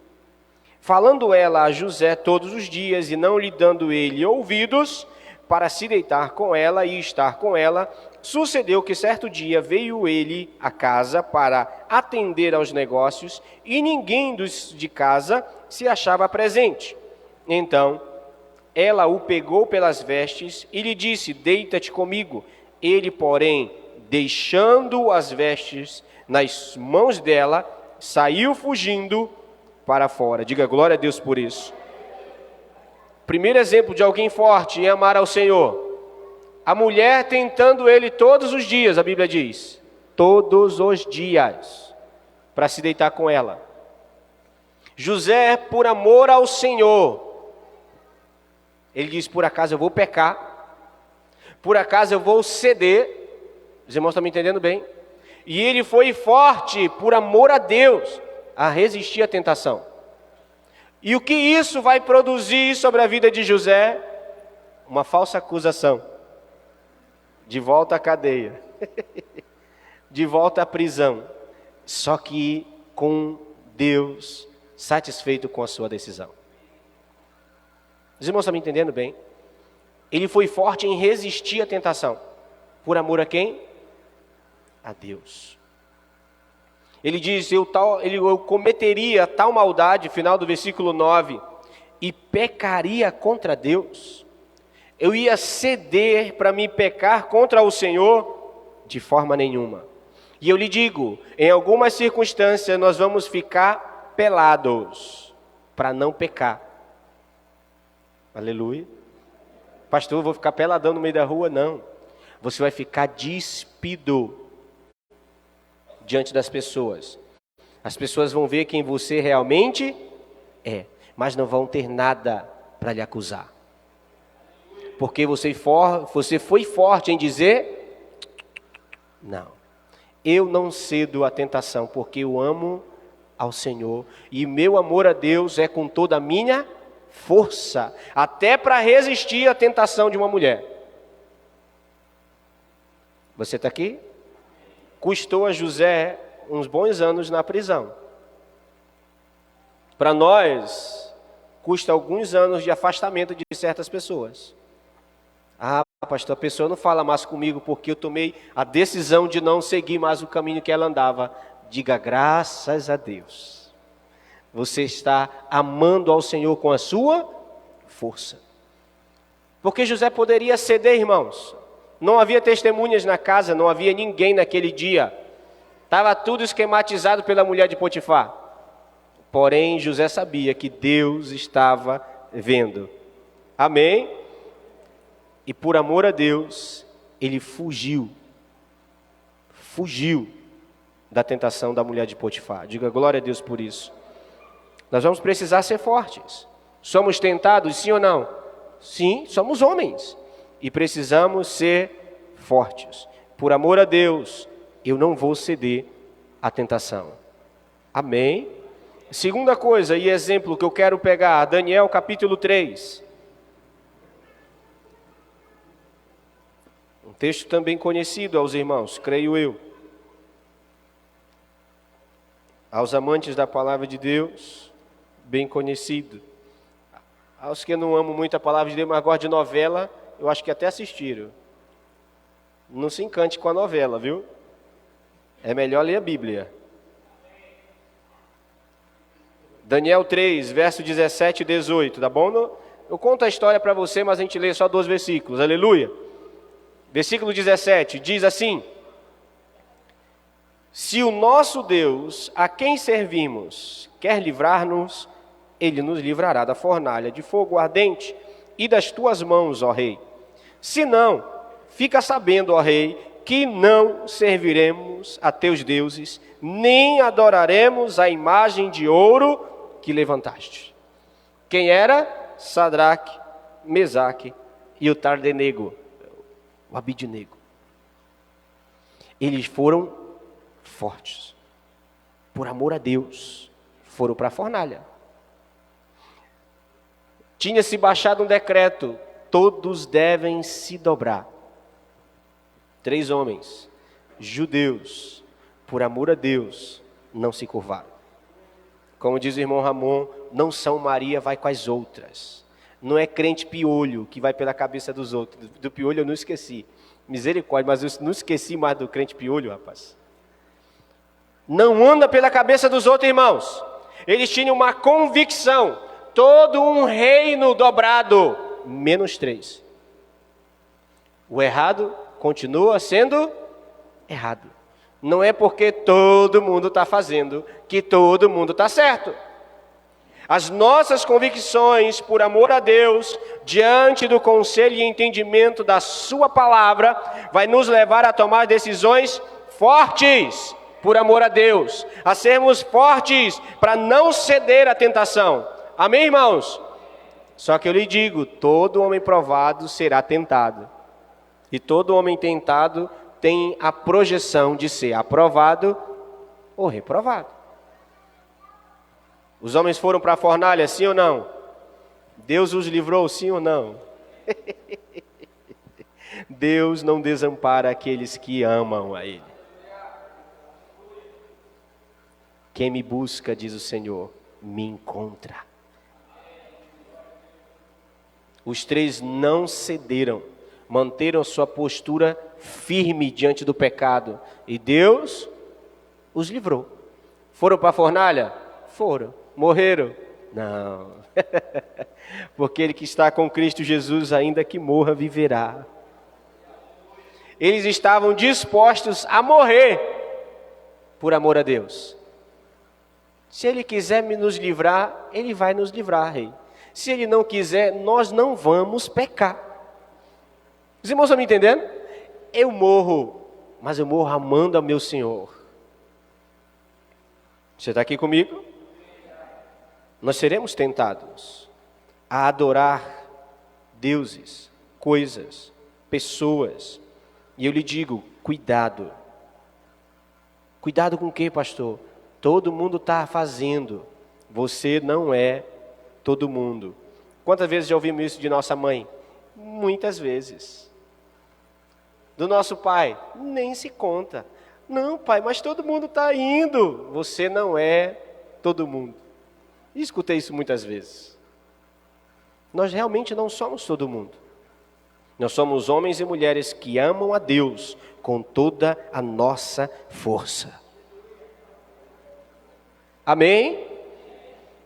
Falando ela a José todos os dias, e não lhe dando ele ouvidos, para se deitar com ela e estar com ela, sucedeu que certo dia veio ele à casa para atender aos negócios, e ninguém dos de casa se achava presente. Então, ela o pegou pelas vestes e lhe disse, deita-te comigo. Ele, porém, deixando as vestes nas mãos dela, saiu fugindo para fora. Diga glória a Deus por isso. Primeiro exemplo de alguém forte em amar ao Senhor. A mulher tentando ele todos os dias, a Bíblia diz. Todos os dias, para se deitar com ela. José, por amor ao Senhor, ele diz, por acaso eu vou pecar, por acaso eu vou ceder. Os irmãos estão me entendendo bem? E ele foi forte, por amor a Deus, a resistir à tentação. E o que isso vai produzir sobre a vida de José? Uma falsa acusação. De volta à cadeia. De volta à prisão. Só que com Deus satisfeito com a sua decisão. Os irmãos estão me entendendo bem? Ele foi forte em resistir à tentação. Por amor a quem? A Deus. Ele diz, eu cometeria tal maldade, final do versículo 9, e pecaria contra Deus. Eu ia ceder para me pecar contra o Senhor? De forma nenhuma. E eu lhe digo, em algumas circunstâncias nós vamos ficar pelados para não pecar. Aleluia. Pastor, eu vou ficar peladão no meio da rua? Não. Você vai ficar despido diante das pessoas. As pessoas vão ver quem você realmente é, mas não vão ter nada para lhe acusar. Porque você foi forte em dizer, não, eu não cedo à tentação, porque eu amo ao Senhor, e meu amor a Deus é com toda a minha força, até para resistir à tentação de uma mulher. Você está aqui? Custou a José uns bons anos na prisão. Para nós, custa alguns anos de afastamento de certas pessoas. Ah, pastor, a pessoa não fala mais comigo porque eu tomei a decisão de não seguir mais o caminho que ela andava. Diga graças a Deus. Você está amando ao Senhor com a sua força. Porque José poderia ceder, irmãos. Não havia testemunhas na casa, não havia ninguém naquele dia. Estava tudo esquematizado pela mulher de Potifar. Porém, José sabia que Deus estava vendo. Amém? E por amor a Deus, ele fugiu da tentação da mulher de Potifar. Diga glória a Deus por isso. Nós vamos precisar ser fortes. Somos tentados, sim ou não? Sim, somos homens. E precisamos ser fortes. Por amor a Deus, eu não vou ceder à tentação. Amém? Segunda coisa e exemplo que eu quero pegar, Daniel capítulo 3. Um texto também conhecido aos irmãos, creio eu. Aos amantes da palavra de Deus, bem conhecido. Aos que não amam muito a palavra de Deus, mas gostam de novela, eu acho que até assistiram. Não se encante com a novela, viu? É melhor ler a Bíblia. Daniel 3, verso 17 e 18, tá bom? Eu conto a história para você, mas a gente lê só 2 versículos, aleluia. Versículo 17, diz assim: se o nosso Deus, a quem servimos, quer livrar-nos, ele nos livrará da fornalha de fogo ardente e das tuas mãos, ó rei. Se não, fica sabendo, ó rei, que não serviremos a teus deuses, nem adoraremos a imagem de ouro que levantaste. Quem era? Sadraque, Mesaque e o Abdenego, o Abidnego. Eles foram fortes. Por amor a Deus, foram para a fornalha. Tinha-se baixado um decreto, todos devem se dobrar. 3 homens, judeus, por amor a Deus, não se curvaram. Como diz o irmão Ramon, não São Maria vai com as outras. Não é crente piolho que vai pela cabeça dos outros. Do piolho eu não esqueci. Misericórdia, mas eu não esqueci mais do crente piolho, rapaz. Não anda pela cabeça dos outros, irmãos. Eles tinham uma convicção. Todo um reino dobrado, menos 3. O errado continua sendo errado. Não é porque todo mundo está fazendo que todo mundo está certo. As nossas convicções, por amor a Deus, diante do conselho e entendimento da sua palavra, vai nos levar a tomar decisões fortes, por amor a Deus, a sermos fortes para não ceder à tentação. Amém, irmãos? Só que eu lhe digo, todo homem provado será tentado. E todo homem tentado tem a projeção de ser aprovado ou reprovado. Os homens foram para a fornalha, sim ou não? Deus os livrou, sim ou não? Deus não desampara aqueles que amam a Ele. Quem me busca, diz o Senhor, me encontra. Os 3 não cederam, manteram sua postura firme diante do pecado. E Deus os livrou. Foram para a fornalha? Foram. Morreram? Não. Porque ele que está com Cristo Jesus, ainda que morra, viverá. Eles estavam dispostos a morrer por amor a Deus. Se Ele quiser nos livrar, Ele vai nos livrar, rei. Se Ele não quiser, nós não vamos pecar. Os irmãos estão me entendendo? Eu morro, mas eu morro amando ao meu Senhor. Você está aqui comigo? Nós seremos tentados a adorar deuses, coisas, pessoas. E eu lhe digo, cuidado. Cuidado com o quê, pastor? Todo mundo está fazendo. Você não é todo mundo. Quantas vezes já ouvimos isso de nossa mãe? Muitas vezes. Do nosso pai? Nem se conta. Não, pai, mas todo mundo está indo. Você não é todo mundo. E escutei isso muitas vezes. Nós realmente não somos todo mundo. Nós somos homens e mulheres que amam a Deus com toda a nossa força. Amém?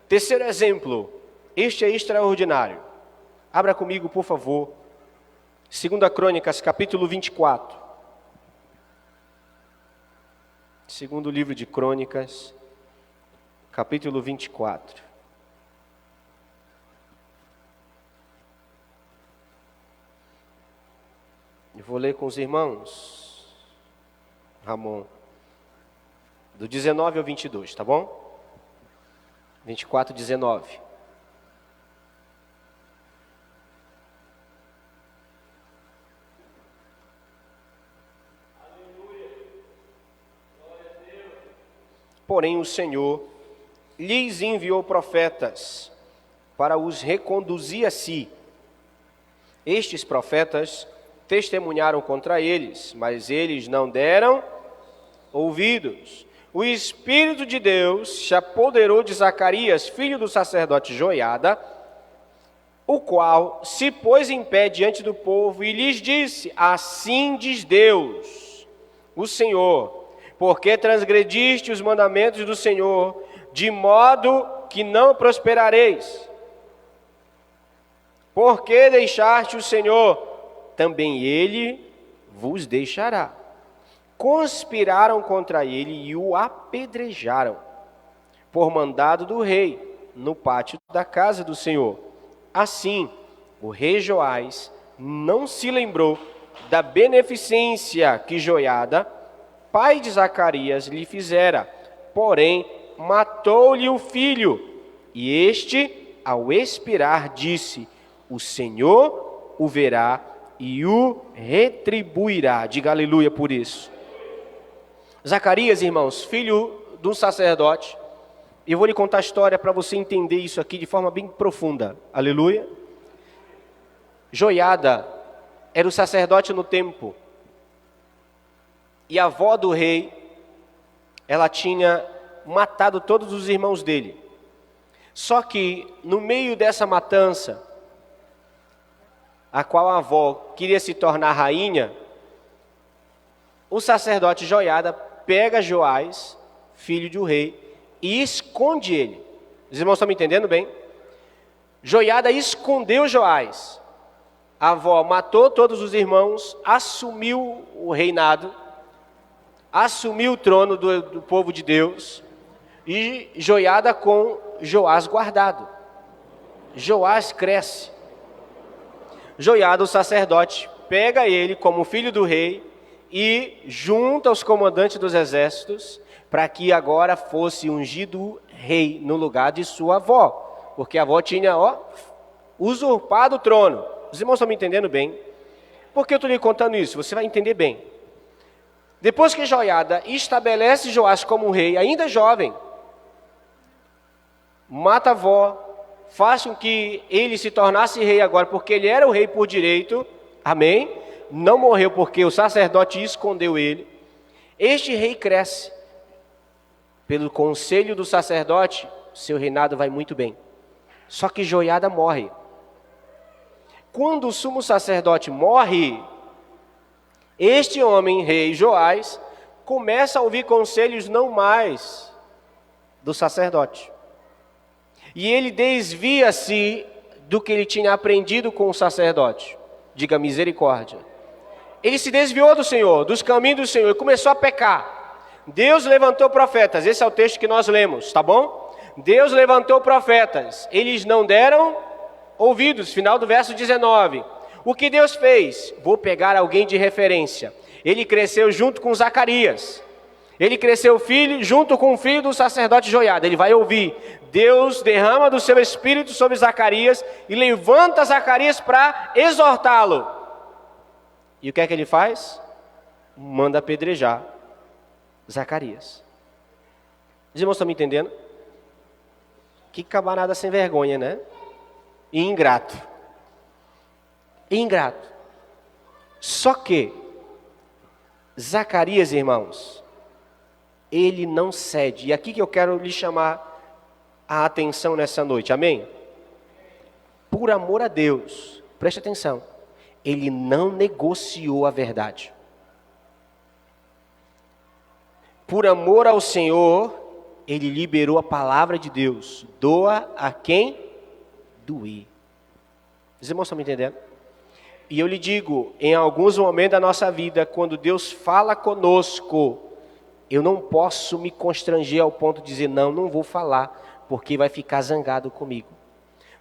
Terceiro exemplo. Este é extraordinário. Abra comigo, por favor. 2 Crônicas, capítulo 24. Segundo livro de Crônicas, capítulo 24. Eu vou ler com os irmãos, Ramon, do 19 ao 22, tá bom? 24, 19. Porém o Senhor lhes enviou profetas para os reconduzir a si. Estes profetas testemunharam contra eles, mas eles não deram ouvidos. O Espírito de Deus se apoderou de Zacarias, filho do sacerdote Joiada, o qual se pôs em pé diante do povo e lhes disse: assim diz Deus, o Senhor, porque transgrediste os mandamentos do Senhor, de modo que não prosperareis. Porque deixaste o Senhor, também Ele vos deixará. Conspiraram contra ele e o apedrejaram, por mandado do rei, no pátio da casa do Senhor. Assim, o rei Joás não se lembrou da beneficência que Joiada, pai de Zacarias, lhe fizera, porém matou-lhe o filho. E este, ao expirar, disse: o Senhor o verá e o retribuirá. Diga aleluia por isso. Zacarias, irmãos, filho de um sacerdote, e eu vou lhe contar a história para você entender isso aqui de forma bem profunda. Aleluia. Joiada era o sacerdote no templo, e a avó do rei, ela tinha matado todos os irmãos dele. Só que no meio dessa matança, a qual a avó queria se tornar rainha, o sacerdote Joiada pega Joás, filho de um rei, e esconde ele. Os irmãos estão me entendendo bem? Joiada escondeu Joás. A avó matou todos os irmãos, assumiu o reinado, assumiu o trono do povo de Deus, e Joiada com Joás guardado. Joás cresce. Joiada, o sacerdote, pega ele como filho do rei e junta os comandantes dos exércitos para que agora fosse ungido rei no lugar de sua avó, porque a avó tinha usurpado o trono. Os irmãos estão me entendendo bem? Por que eu estou lhe contando isso? Você vai entender bem. Depois que Joiada estabelece Joás como rei, ainda jovem, mata a avó, faz com que ele se tornasse rei agora, porque ele era o rei por direito, amém? Não morreu porque o sacerdote escondeu ele. Este rei cresce. Pelo conselho do sacerdote, seu reinado vai muito bem. Só que Joiada morre. Quando o sumo sacerdote morre, este homem, rei Joás, começa a ouvir conselhos não mais do sacerdote. E ele desvia-se do que ele tinha aprendido com o sacerdote. Diga misericórdia. Ele se desviou do Senhor, dos caminhos do Senhor, e começou a pecar. Deus levantou profetas, esse é o texto que nós lemos, tá bom? Deus levantou profetas, eles não deram ouvidos, final do verso 19. O que Deus fez? Vou pegar alguém de referência. Ele cresceu junto com Zacarias. Ele cresceu filho, junto com o filho do sacerdote Joiada. Ele vai ouvir. Deus derrama do seu espírito sobre Zacarias e levanta Zacarias para exortá-lo. E o que é que ele faz? Manda apedrejar Zacarias. Os irmãos estão me entendendo? Que camarada sem vergonha, né? E ingrato. Ingrato. Só que Zacarias, irmãos, ele não cede. E aqui que eu quero lhe chamar a atenção nessa noite, amém? Por amor a Deus, preste atenção, ele não negociou a verdade. Por amor ao Senhor, ele liberou a palavra de Deus. Doa a quem doer. Os irmãos estão me entendendo? E eu lhe digo, em alguns momentos da nossa vida, quando Deus fala conosco, Eu não posso me constranger ao ponto de dizer, não vou falar, porque vai ficar zangado comigo.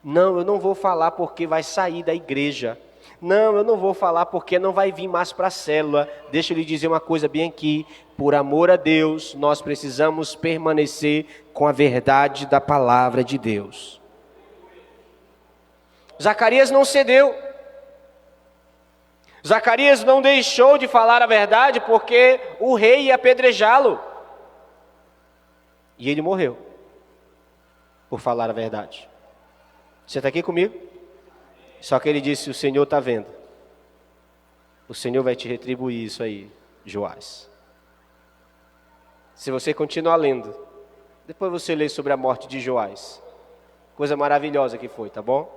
Não, eu não vou falar porque vai sair da igreja. Não, eu não vou falar porque não vai vir mais para a célula. Deixa eu lhe dizer uma coisa bem aqui. Por amor a Deus, nós precisamos permanecer com a verdade da palavra de Deus. Zacarias não cedeu. Zacarias não deixou de falar a verdade porque o rei ia apedrejá-lo. E ele morreu por falar a verdade. Você está aqui comigo? Só que ele disse, o Senhor está vendo. O Senhor vai te retribuir isso aí, Joás. Se você continuar lendo, depois você lê sobre a morte de Joás. Coisa maravilhosa que foi, tá bom?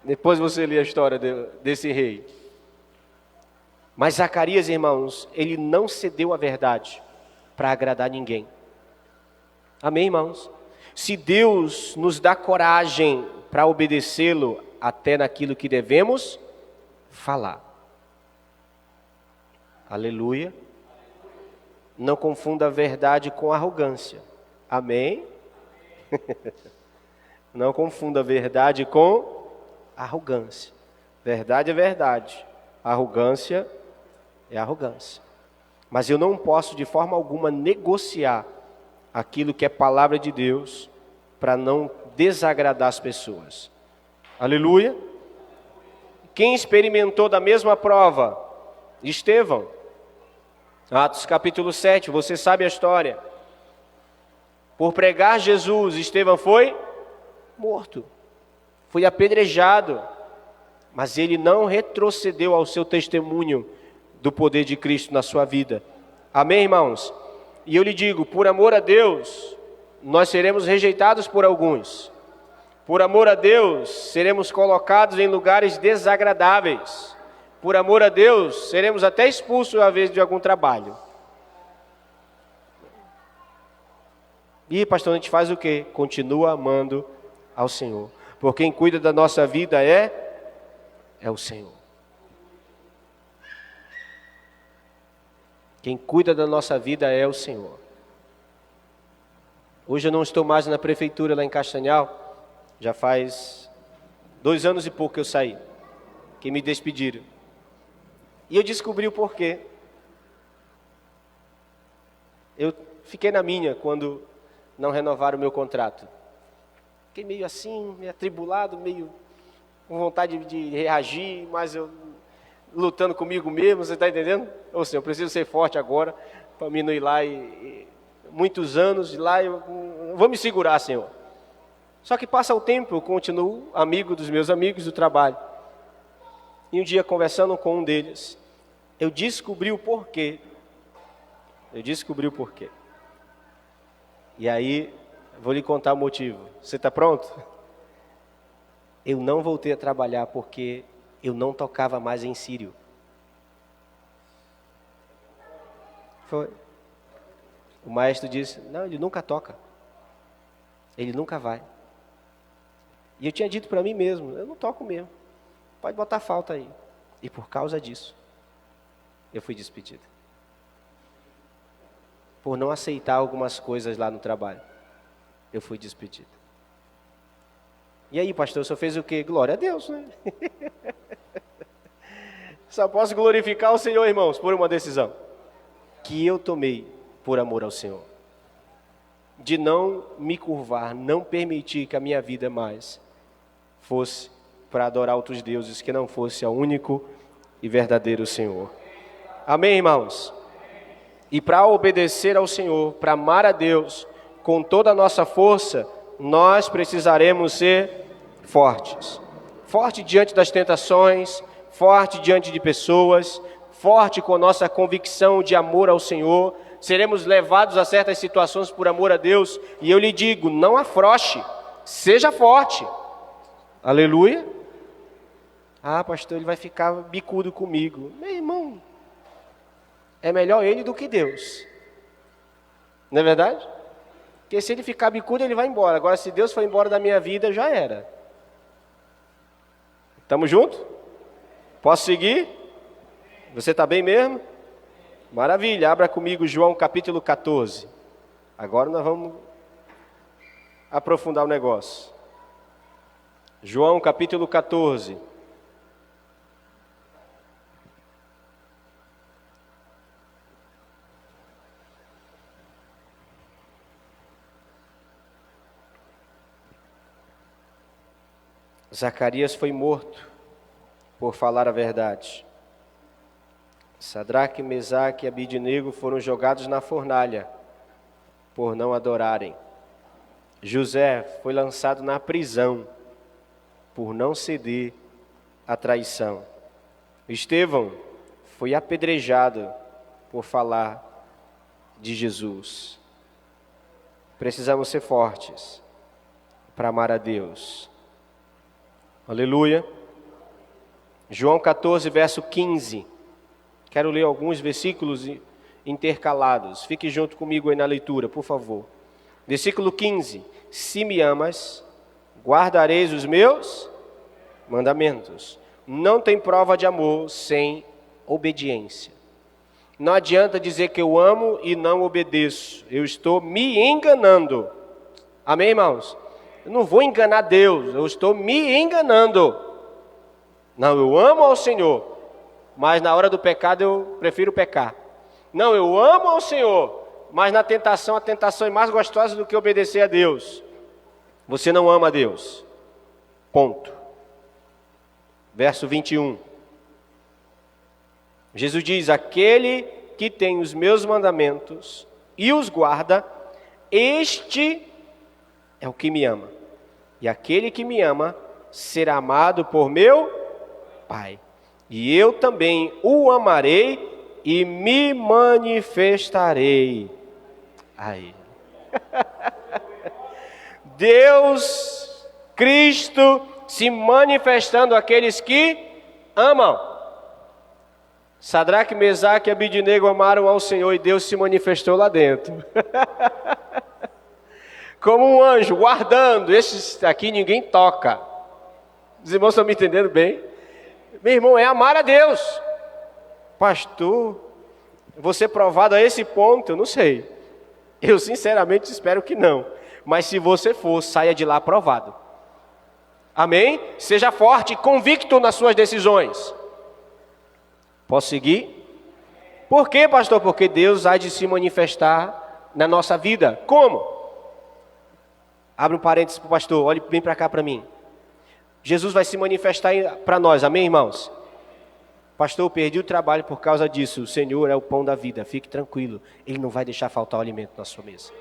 Depois você lê a história desse rei. Mas Zacarias, irmãos, ele não cedeu à verdade para agradar ninguém. Amém, irmãos? Se Deus nos dá coragem para obedecê-lo até naquilo que devemos falar. Aleluia. Não confunda a verdade com arrogância. Amém? Não confunda a verdade com arrogância. Verdade é verdade. Arrogância é arrogância. Mas eu não posso de forma alguma negociar aquilo que é palavra de Deus para não desagradar as pessoas. Aleluia. Quem experimentou da mesma prova? Estevão. Atos capítulo 7, você sabe a história. Por pregar Jesus, Estevão foi morto. Foi apedrejado. Mas ele não retrocedeu ao seu testemunho do poder de Cristo na sua vida. Amém, irmãos? E eu lhe digo, por amor a Deus, nós seremos rejeitados por alguns. Por amor a Deus, seremos colocados em lugares desagradáveis. Por amor a Deus, seremos até expulsos às vezes de algum trabalho. E pastor, a gente faz o quê? Continua amando ao Senhor. Porque quem cuida da nossa vida é o Senhor. Quem cuida da nossa vida é o Senhor. Hoje eu não estou mais na prefeitura lá em Castanhal. Já faz 2 anos e pouco que eu saí. Que me despediram. E eu descobri o porquê. Eu fiquei na minha quando não renovaram o meu contrato. Fiquei meio assim, meio atribulado, meio com vontade de reagir, mas eu lutando comigo mesmo, você está entendendo? Ou seja, eu preciso ser forte agora, para mim não ir lá muitos anos, de lá eu vou me segurar, Senhor. Só que passa o tempo, eu continuo amigo dos meus amigos do trabalho. E um dia, conversando com um deles, eu descobri o porquê. E aí, vou lhe contar o motivo. Você está pronto? Eu não voltei a trabalhar porque eu não tocava mais em sírio. Foi. O maestro disse, não, ele nunca toca. Ele nunca vai. E eu tinha dito para mim mesmo, eu não toco mesmo. Pode botar falta aí. E por causa disso, eu fui despedido. Por não aceitar algumas coisas lá no trabalho, eu fui despedido. E aí, pastor, o senhor fez o quê? Glória a Deus, né? Só posso glorificar o Senhor, irmãos, por uma decisão que eu tomei por amor ao Senhor. De não me curvar, não permitir que a minha vida mais fosse para adorar outros deuses, que não fosse ao único e verdadeiro Senhor. Amém, irmãos? E para obedecer ao Senhor, para amar a Deus com toda a nossa força, nós precisaremos ser fortes. Forte diante das tentações, forte diante de pessoas, forte com nossa convicção de amor ao Senhor. Seremos levados a certas situações por amor a Deus. E eu lhe digo, não afrouxe, seja forte. Aleluia. Ah, pastor, ele vai ficar bicudo comigo. Meu irmão, é melhor ele do que Deus. Não é verdade? Porque se ele ficar bicudo, ele vai embora. Agora, se Deus for embora da minha vida, já era. Estamos juntos? Posso seguir? Você está bem mesmo? Maravilha, abra comigo João capítulo 14. Agora nós vamos aprofundar o negócio. João capítulo 14. Zacarias foi morto por falar a verdade. Sadraque, Mesaque e Abidnego foram jogados na fornalha por não adorarem. José foi lançado na prisão por não ceder à traição. Estevão foi apedrejado por falar de Jesus. Precisamos ser fortes para amar a Deus. Aleluia. João 14, verso 15. Quero ler alguns versículos intercalados. Fique junto comigo aí na leitura, por favor. Versículo 15. Se me amas, guardareis os meus mandamentos. Não tem prova de amor sem obediência. Não adianta dizer que eu amo e não obedeço. Eu estou me enganando. Amém, irmãos? Eu não vou enganar Deus, eu estou me enganando. Não, eu amo ao Senhor, mas na hora do pecado eu prefiro pecar. Não, eu amo ao Senhor, mas na tentação, a tentação é mais gostosa do que obedecer a Deus. Você não ama a Deus. Ponto. Verso 21. Jesus diz: aquele que tem os meus mandamentos e os guarda, este é o que me ama. E aquele que me ama será amado por meu Pai. E eu também o amarei e me manifestarei a ele. Deus, Cristo, se manifestando àqueles que amam. Sadraque, Mesaque e Abidnego amaram ao Senhor e Deus se manifestou lá dentro. Como um anjo guardando. Esses aqui ninguém toca. Os irmãos estão me entendendo bem? Meu irmão, é amar a Deus. Pastor, vou ser provado a esse ponto? Eu não sei. Eu sinceramente espero que não. Mas se você for, saia de lá provado. Amém? Seja forte e convicto nas suas decisões. Posso seguir? Por quê, pastor? Porque Deus há de se manifestar na nossa vida. Como? Abre um parênteses para o pastor, olhe bem para cá para mim. Jesus vai se manifestar para nós, amém, irmãos? Pastor, eu perdi o trabalho por causa disso. O Senhor é o pão da vida, fique tranquilo. Ele não vai deixar faltar o alimento na sua mesa.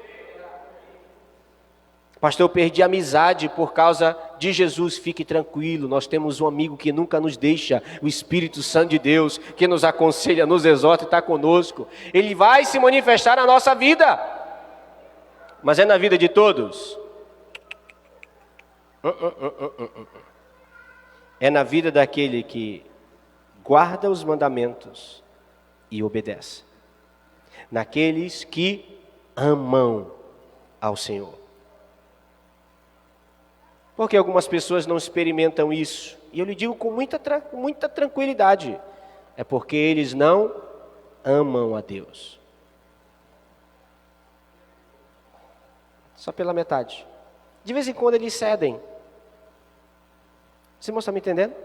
Pastor, eu perdi a amizade por causa de Jesus, fique tranquilo. Nós temos um amigo que nunca nos deixa, o Espírito Santo de Deus, que nos aconselha, nos exorta e está conosco. Ele vai se manifestar na nossa vida. Mas é na vida de todos? É na vida daquele que guarda os mandamentos e obedece. Naqueles que amam ao Senhor. Porque algumas pessoas não experimentam isso. E eu lhe digo com muita tranquilidade. É porque eles não amam a Deus. Só pela metade. De vez em quando eles cedem. Você está me entendendo?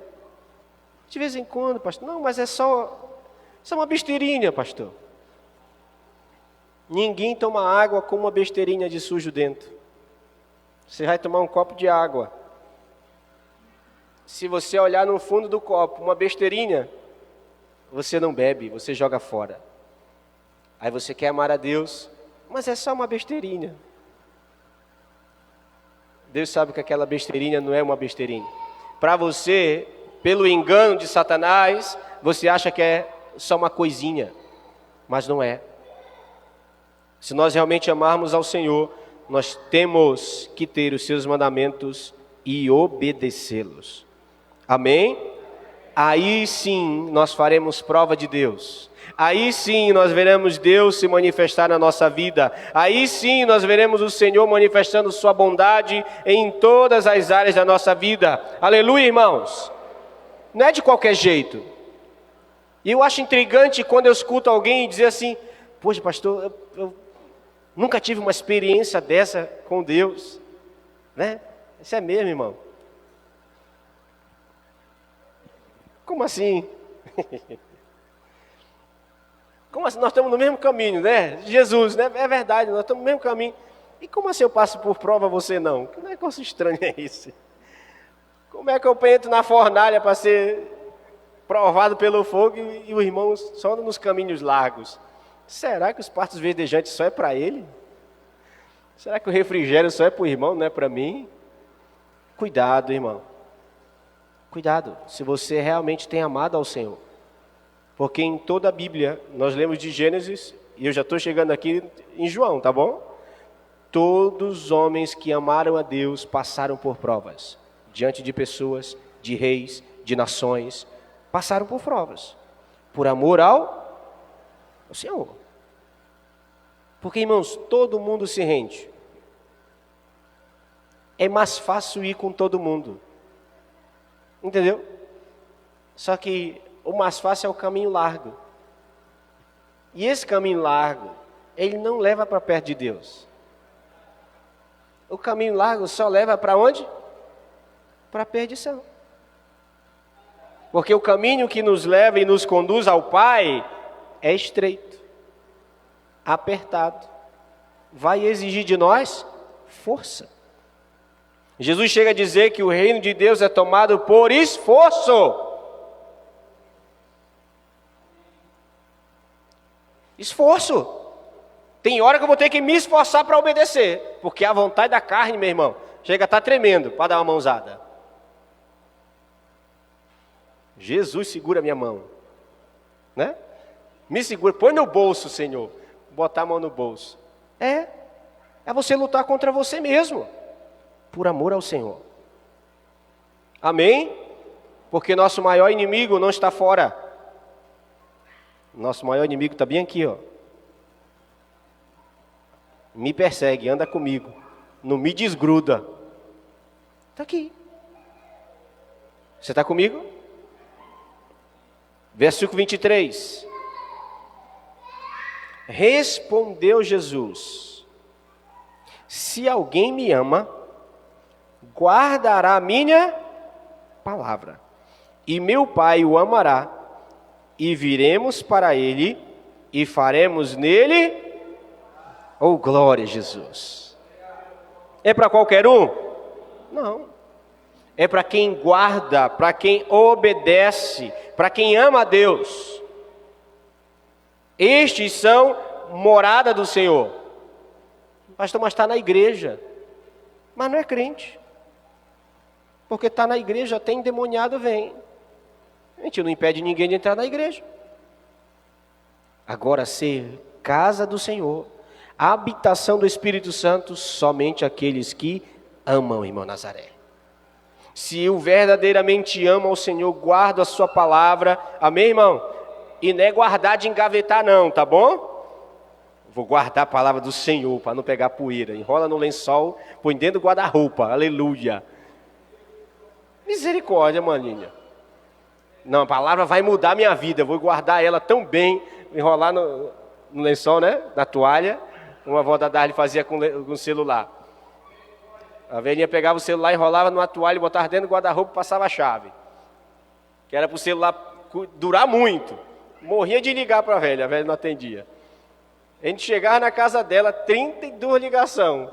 De vez em quando, pastor. Não, mas é só uma besteirinha, pastor. Ninguém toma água com uma besteirinha de sujo dentro. Você vai tomar um copo de água. Se você olhar no fundo do copo, uma besteirinha, você não bebe, você joga fora. Aí você quer amar a Deus, mas é só uma besteirinha. Deus sabe que aquela besteirinha não é uma besteirinha. Para você, pelo engano de Satanás, você acha que é só uma coisinha, mas não é. Se nós realmente amarmos ao Senhor, nós temos que ter os seus mandamentos e obedecê-los. Amém? Aí sim nós faremos prova de Deus. Aí sim nós veremos Deus se manifestar na nossa vida. Aí sim nós veremos o Senhor manifestando sua bondade em todas as áreas da nossa vida. Aleluia, irmãos. Não é de qualquer jeito. E eu acho intrigante quando eu escuto alguém dizer assim: poxa, pastor, eu nunca tive uma experiência dessa com Deus, né? Isso é mesmo, irmão? Como assim? Como assim? Nós estamos no mesmo caminho, né? Jesus, né? É verdade, nós estamos no mesmo caminho. E como assim eu passo por prova, você não? Que negócio estranho é esse? Como é que eu entro na fornalha para ser provado pelo fogo e o irmão só nos caminhos largos? Será que os partos verdejantes só é para ele? Será que o refrigério só é para o irmão, não é para mim? Cuidado, irmão. Cuidado, se você realmente tem amado ao Senhor. Porque em toda a Bíblia, nós lemos de Gênesis, e eu já estou chegando aqui em João, tá bom? Todos os homens que amaram a Deus passaram por provas. Diante de pessoas, de reis, de nações, passaram por provas. Por amor ao Senhor. Porque, irmãos, todo mundo se rende. É mais fácil ir com todo mundo. Entendeu? Só que o mais fácil é o caminho largo. E esse caminho largo, ele não leva para perto de Deus. O caminho largo só leva para onde? Para a perdição. Porque o caminho que nos leva e nos conduz ao Pai é estreito, apertado. Vai exigir de nós força. Jesus chega a dizer que o reino de Deus é tomado por esforço. Esforço. Tem hora que eu vou ter que me esforçar para obedecer, porque a vontade da carne, meu irmão, chega a estar tremendo para dar uma mãozada. Jesus segura a minha mão, né? Me segura, põe no bolso, Senhor. Botar a mão no bolso. É você lutar contra você mesmo, por amor ao Senhor. Amém? Porque nosso maior inimigo não está fora. Nosso maior inimigo está bem aqui, ó. Me persegue, anda comigo. Não me desgruda. Está aqui. Você está comigo? Versículo 23. Respondeu Jesus: se alguém me ama, guardará a minha palavra, e meu Pai o amará, e viremos para ele, e faremos nele, oh glória a Jesus. É para qualquer um? Não. É para quem guarda, para quem obedece, para quem ama a Deus. Estes são morada do Senhor. Pastor, mas está na igreja. Mas não é crente. Porque está na igreja, tem endemoniado, vem. A gente não impede ninguém de entrar na igreja. Agora, ser casa do Senhor, a habitação do Espírito Santo, somente aqueles que amam, irmão Nazaré. Se eu verdadeiramente amo ao Senhor, guardo a sua palavra, amém, irmão? E não é guardar de engavetar não, tá bom? Vou guardar a palavra do Senhor, para não pegar poeira. Enrola no lençol, põe dentro do guarda-roupa, aleluia. Misericórdia, maninha. Não, a palavra vai mudar a minha vida, eu vou guardar ela tão bem, enrolar no lençol, né? Na toalha. Uma avó da Darly fazia com o celular. A velhinha pegava o celular, enrolava numa toalha, botava dentro do guarda-roupa e passava a chave. Que era para o celular durar muito. Morria de ligar para a velha não atendia. A gente chegava na casa dela, 32 ligações.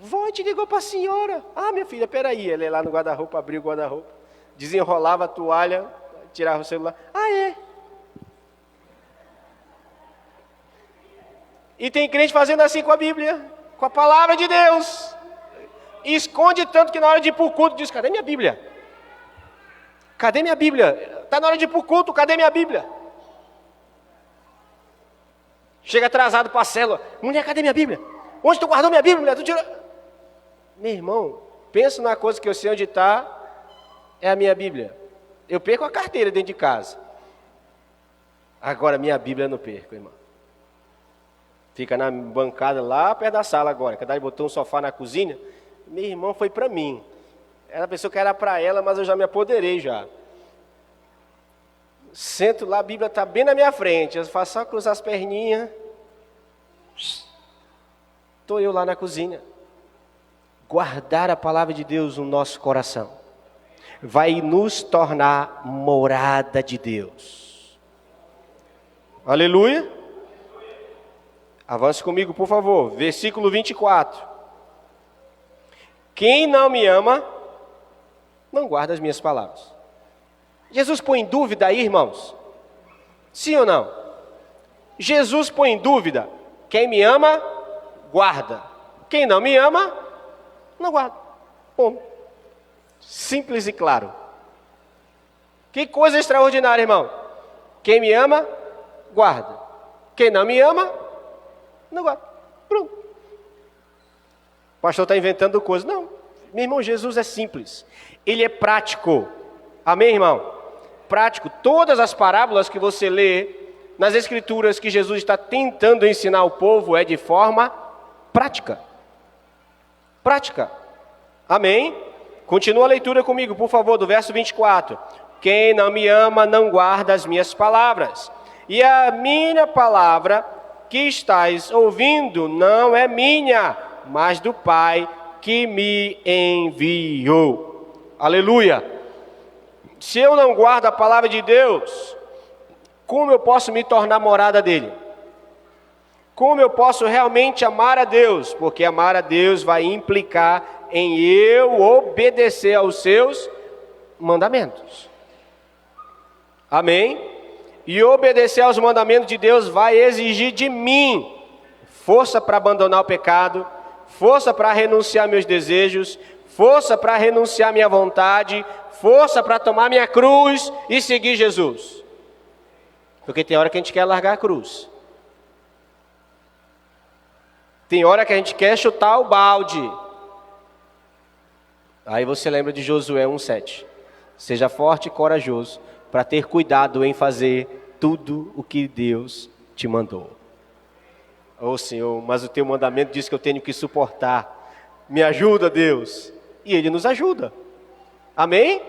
Vó, te ligou para a senhora. Ah, minha filha, peraí. Ela ia lá no guarda-roupa, abria o guarda-roupa, desenrolava a toalha, tirava o celular. Ah, é? E tem crente fazendo assim com a Bíblia, com a palavra de Deus. E esconde tanto que na hora de ir para o culto diz: cadê minha Bíblia? Cadê minha Bíblia? Está na hora de ir para o culto, cadê minha Bíblia? Chega atrasado para a célula: mulher, cadê minha Bíblia? Onde tu guardou minha Bíblia, mulher? Tu tirou... Meu irmão, pensa numa coisa que eu sei onde está, é a minha Bíblia. Eu perco a carteira dentro de casa. Agora minha Bíblia eu não perco, irmão. Fica na bancada lá perto da sala agora. Cada vez botou um sofá na cozinha. Meu irmão, foi para mim. Ela pensou que era para ela, mas eu já me apoderei já. Sento lá, a Bíblia está bem na minha frente. Eu faço só cruzar as perninhas. Estou eu lá na cozinha. Guardar a palavra de Deus no nosso coração vai nos tornar morada de Deus. Aleluia. Avance comigo, por favor. Versículo 24. Quem não me ama, não guarda as minhas palavras. Jesus põe em dúvida aí, irmãos? Sim ou não? Jesus põe em dúvida. Quem me ama, guarda. Quem não me ama, não guarda. Bom, simples e claro. Que coisa extraordinária, irmão. Quem me ama, guarda. Quem não me ama, não guarda. Pronto. O pastor está inventando coisa. Não, meu irmão, Jesus é simples. Ele é prático. Amém, irmão? Prático. Todas as parábolas que você lê nas escrituras que Jesus está tentando ensinar ao povo é de forma prática. Prática. Amém? Continua a leitura comigo, por favor, do verso 24. Quem não me ama não guarda as minhas palavras. E a minha palavra que estáis ouvindo não é minha, mas do Pai que me enviou. Aleluia! Se eu não guardo a palavra de Deus, como eu posso me tornar morada dele? Como eu posso realmente amar a Deus? Porque amar a Deus vai implicar em eu obedecer aos seus mandamentos. Amém? E obedecer aos mandamentos de Deus vai exigir de mim força para abandonar o pecado, força para renunciar meus desejos, força para renunciar minha vontade, força para tomar minha cruz e seguir Jesus. Porque tem hora que a gente quer largar a cruz. Tem hora que a gente quer chutar o balde. Aí você lembra de Josué 1:7. Seja forte e corajoso para ter cuidado em fazer tudo o que Deus te mandou. Oh Senhor, mas o teu mandamento diz que eu tenho que suportar. Me ajuda, Deus. E Ele nos ajuda. Amém?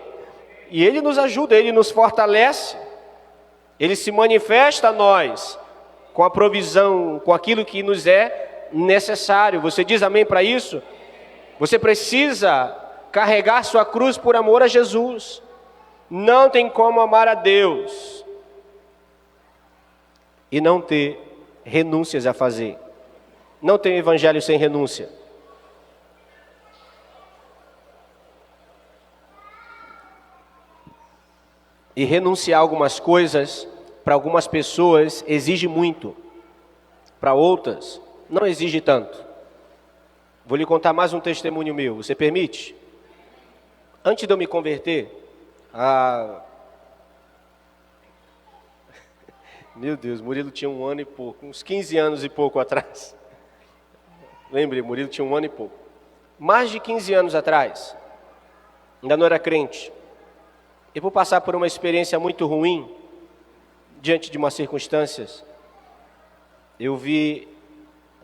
E Ele nos ajuda, Ele nos fortalece. Ele se manifesta a nós com a provisão, com aquilo que nos é necessário. Você diz amém para isso? Você precisa carregar sua cruz por amor a Jesus. Não tem como amar a Deus e não ter renúncias a fazer. Não tem evangelho sem renúncia. E renunciar a algumas coisas, para algumas pessoas, exige muito. Para outras, não exige tanto. Vou lhe contar mais um testemunho meu. Você permite? Antes de eu me converter, meu Deus, Murilo tinha 1 ano e pouco, uns 15 anos e pouco atrás. Lembre, Murilo tinha 1 ano e pouco. Mais de 15 anos atrás, ainda não era crente. E por passar por uma experiência muito ruim, diante de umas circunstâncias, eu vi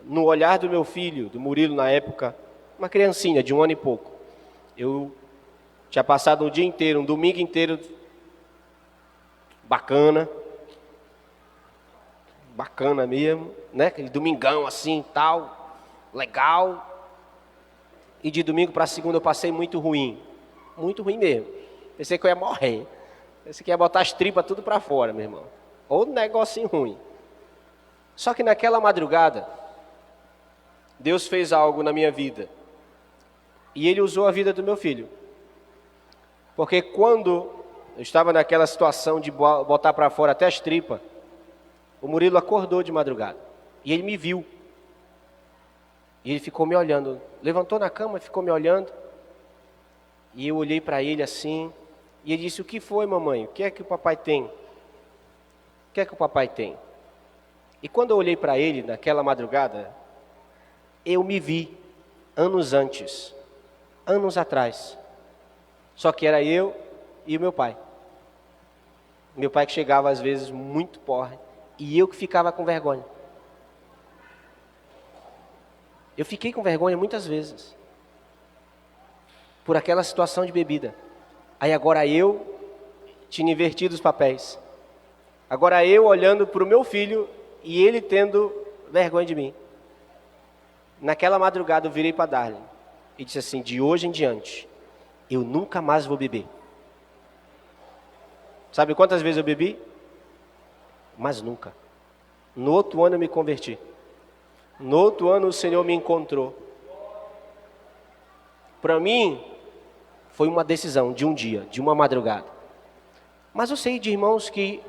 no olhar do meu filho, do Murilo na época, uma criancinha de 1 ano e pouco. Eu tinha passado um dia inteiro, um domingo inteiro, bacana mesmo, né? Aquele domingão assim, tal, legal. E de domingo para segunda eu passei muito ruim mesmo. Pensei que eu ia morrer. Pensei que ia botar as tripas tudo para fora, meu irmão. Ou um negocinho ruim. Só que naquela madrugada, Deus fez algo na minha vida. E Ele usou a vida do meu filho. Porque quando eu estava naquela situação de botar para fora até as tripas, o Murilo acordou de madrugada. E ele me viu. E ele ficou me olhando. Levantou na cama e ficou me olhando. E eu olhei para ele assim. E ele disse: o que foi, mamãe? O que é que o papai tem? O que é que o papai tem? E quando eu olhei para ele naquela madrugada, eu me vi anos antes, anos atrás. Só que era eu e o meu pai. Meu pai que chegava às vezes muito porre, e eu que ficava com vergonha. Eu fiquei com vergonha muitas vezes, por aquela situação de bebida. Aí agora eu tinha invertido os papéis. Agora eu olhando para o meu filho e ele tendo vergonha de mim. Naquela madrugada eu virei para Darlene e disse assim: de hoje em diante, eu nunca mais vou beber. Sabe quantas vezes eu bebi? Mas nunca. No outro ano eu me converti. No outro ano o Senhor me encontrou. Para mim, foi uma decisão de um dia, de uma madrugada. Mas eu sei de irmãos que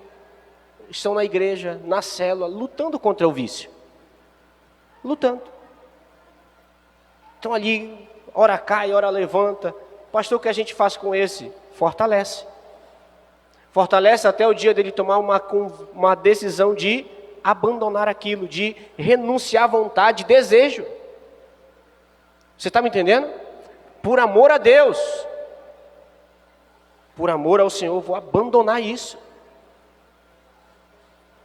estão na igreja, na célula, lutando contra o vício. Lutando. Estão ali, ora cai, ora levanta. Pastor, o que a gente faz com esse? Fortalece. Fortalece até o dia dele tomar uma decisão de abandonar aquilo, de renunciar à vontade, desejo. Você está me entendendo? Por amor a Deus, por amor ao Senhor, vou abandonar isso.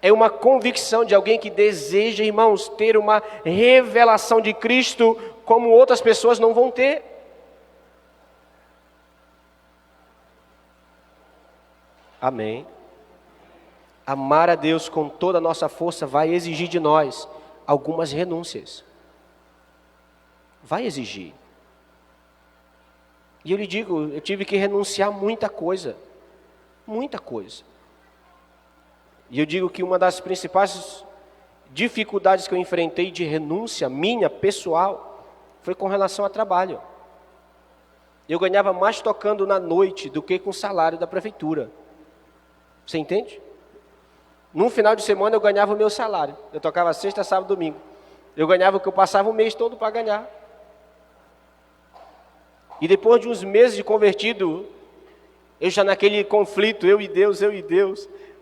É uma convicção de alguém que deseja, irmãos, ter uma revelação de Cristo como outras pessoas não vão ter. Amém. Amar a Deus com toda a nossa força vai exigir de nós algumas renúncias. Vai exigir. E eu lhe digo, eu tive que renunciar a muita coisa. Muita coisa. E eu digo que uma das principais dificuldades que eu enfrentei de renúncia minha, pessoal, foi com relação ao trabalho. Eu ganhava mais tocando na noite do que com o salário da prefeitura. Você entende? Num final de semana eu ganhava o meu salário. Eu tocava sexta, sábado, domingo. Eu ganhava o que eu passava o mês todo para ganhar. E depois de uns meses de convertido, eu já naquele conflito, eu e Deus,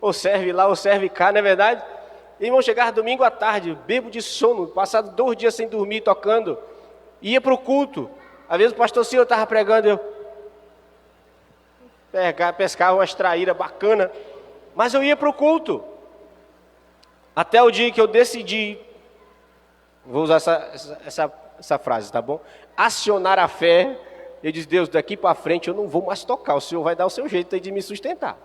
ou serve lá, ou serve cá, não é verdade? Irmão, chegava domingo à tarde, bebo de sono, passado 2 dias sem dormir, tocando, ia para o culto. Às vezes o pastor Ciro estava pregando, eu pescava umas traíras bacanas, mas eu ia para o culto. Até o dia que eu decidi, vou usar essa frase, tá bom? Acionar a fé. Eu disse: Deus, daqui para frente eu não vou mais tocar, o Senhor vai dar o seu jeito aí de me sustentar.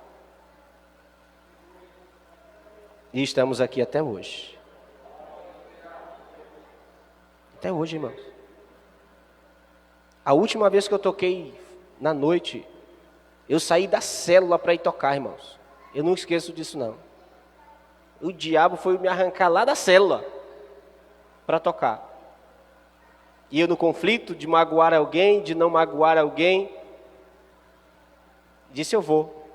E estamos aqui até hoje. Até hoje, irmãos. A última vez que eu toquei na noite, eu saí da célula para ir tocar, irmãos. Eu não esqueço disso, não. O diabo foi me arrancar lá da célula para tocar. E eu no conflito de magoar alguém, de não magoar alguém, disse: eu vou.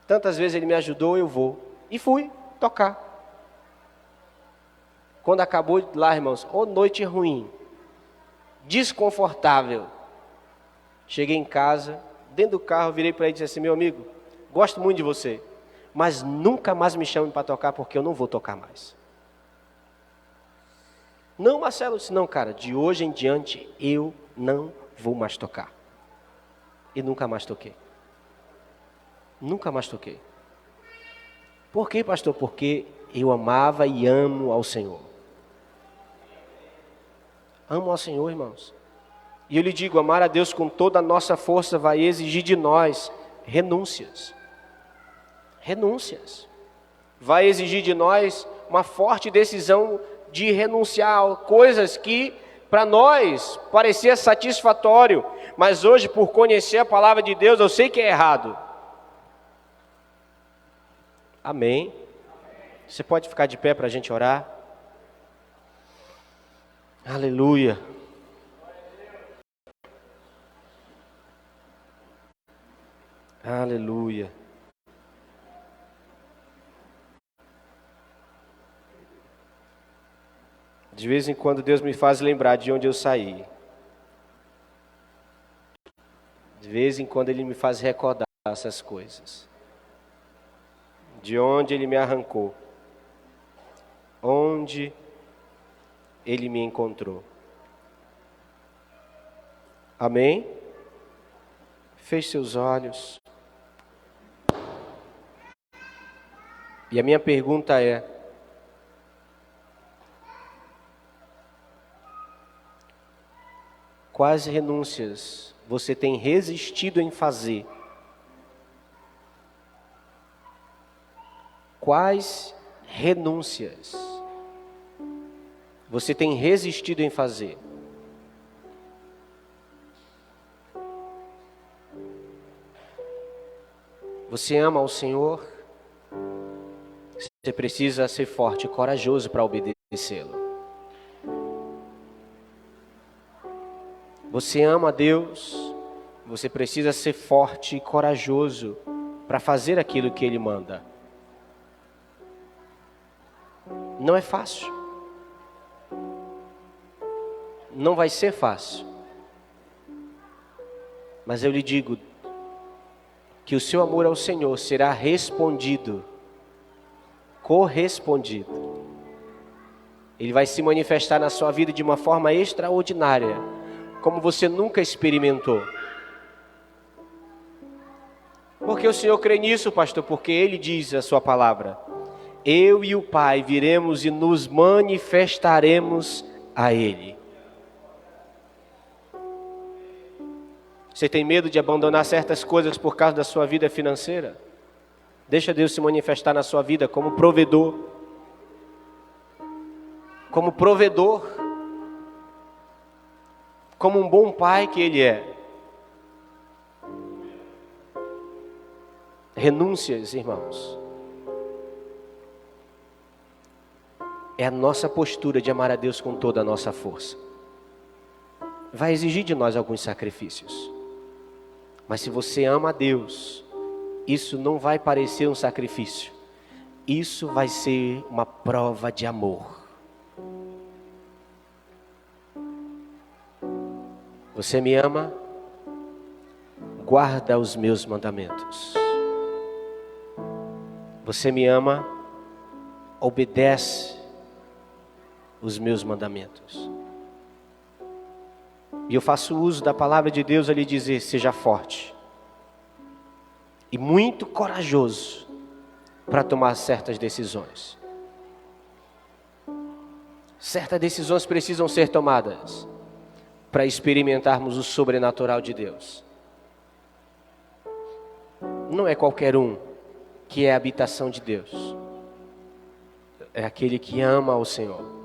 Tantas vezes ele me ajudou, eu vou. E fui tocar. Quando acabou lá, irmãos, ô noite ruim, desconfortável. Cheguei em casa, dentro do carro, virei para ele e disse assim: meu amigo, gosto muito de você, mas nunca mais me chame para tocar, porque eu não vou tocar mais. Não, Marcelo, disse: não, cara, de hoje em diante eu não vou mais tocar. E nunca mais toquei. Nunca mais toquei. Por quê, pastor? Porque eu amava e amo ao Senhor. Amo ao Senhor, irmãos. E eu lhe digo, amar a Deus com toda a nossa força vai exigir de nós renúncias. Renúncias. Vai exigir de nós uma forte decisão de renunciar a coisas que para nós parecia satisfatório, mas hoje, por conhecer a palavra de Deus, eu sei que é errado. Amém. Você pode ficar de pé para a gente orar? Aleluia. Aleluia. De vez em quando Deus me faz lembrar de onde eu saí. De vez em quando Ele me faz recordar essas coisas. De onde Ele me arrancou. Onde Ele me encontrou. Amém? Feche seus olhos. E a minha pergunta é: quais renúncias você tem resistido em fazer Quais renúncias você tem resistido em fazer? Você ama o Senhor? Você precisa ser forte e corajoso para obedecê-lo. Você ama a Deus? Você precisa ser forte e corajoso para fazer aquilo que Ele manda. Não é fácil. Não vai ser fácil. Mas eu lhe digo que o seu amor ao Senhor será respondido, correspondido. Ele vai se manifestar na sua vida de uma forma extraordinária, como você nunca experimentou. Porque o Senhor crê nisso, pastor? Porque Ele diz a sua palavra: eu e o Pai viremos e nos manifestaremos a Ele. Você tem medo de abandonar certas coisas por causa da sua vida financeira? Deixa Deus se manifestar na sua vida como provedor. Como provedor. Como um bom pai que Ele é. Renúncias, irmãos, é a nossa postura de amar a Deus com toda a nossa força. Vai exigir de nós alguns sacrifícios. Mas se você ama a Deus, isso não vai parecer um sacrifício. Isso vai ser uma prova de amor. Você me ama? Guarda os meus mandamentos. Você me ama? Obedece os meus mandamentos. E eu faço uso da palavra de Deus a lhe dizer: seja forte e muito corajoso para tomar certas decisões. Certas decisões precisam ser tomadas para experimentarmos o sobrenatural de Deus. Não é qualquer um que é a habitação de Deus. É aquele que ama o Senhor.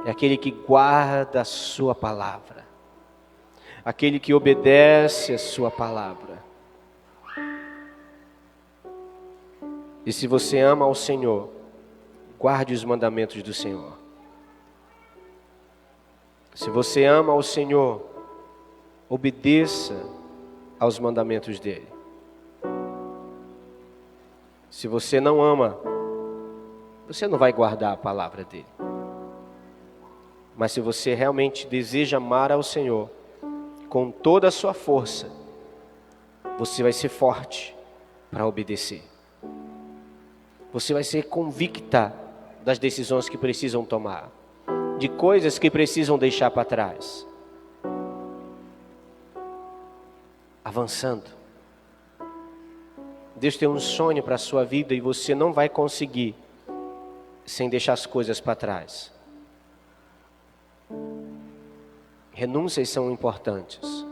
É aquele que guarda a sua palavra. Aquele que obedece a sua palavra. E se você ama ao Senhor, guarde os mandamentos do Senhor. Se você ama ao Senhor, obedeça aos mandamentos dele. Se você não ama, você não vai guardar a palavra dele. Mas se você realmente deseja amar ao Senhor com toda a sua força, você vai ser forte para obedecer. Você vai ser convicta das decisões que precisam tomar, de coisas que precisam deixar para trás. Avançando. Deus tem um sonho para a sua vida e você não vai conseguir sem deixar as coisas para trás. Renúncias são importantes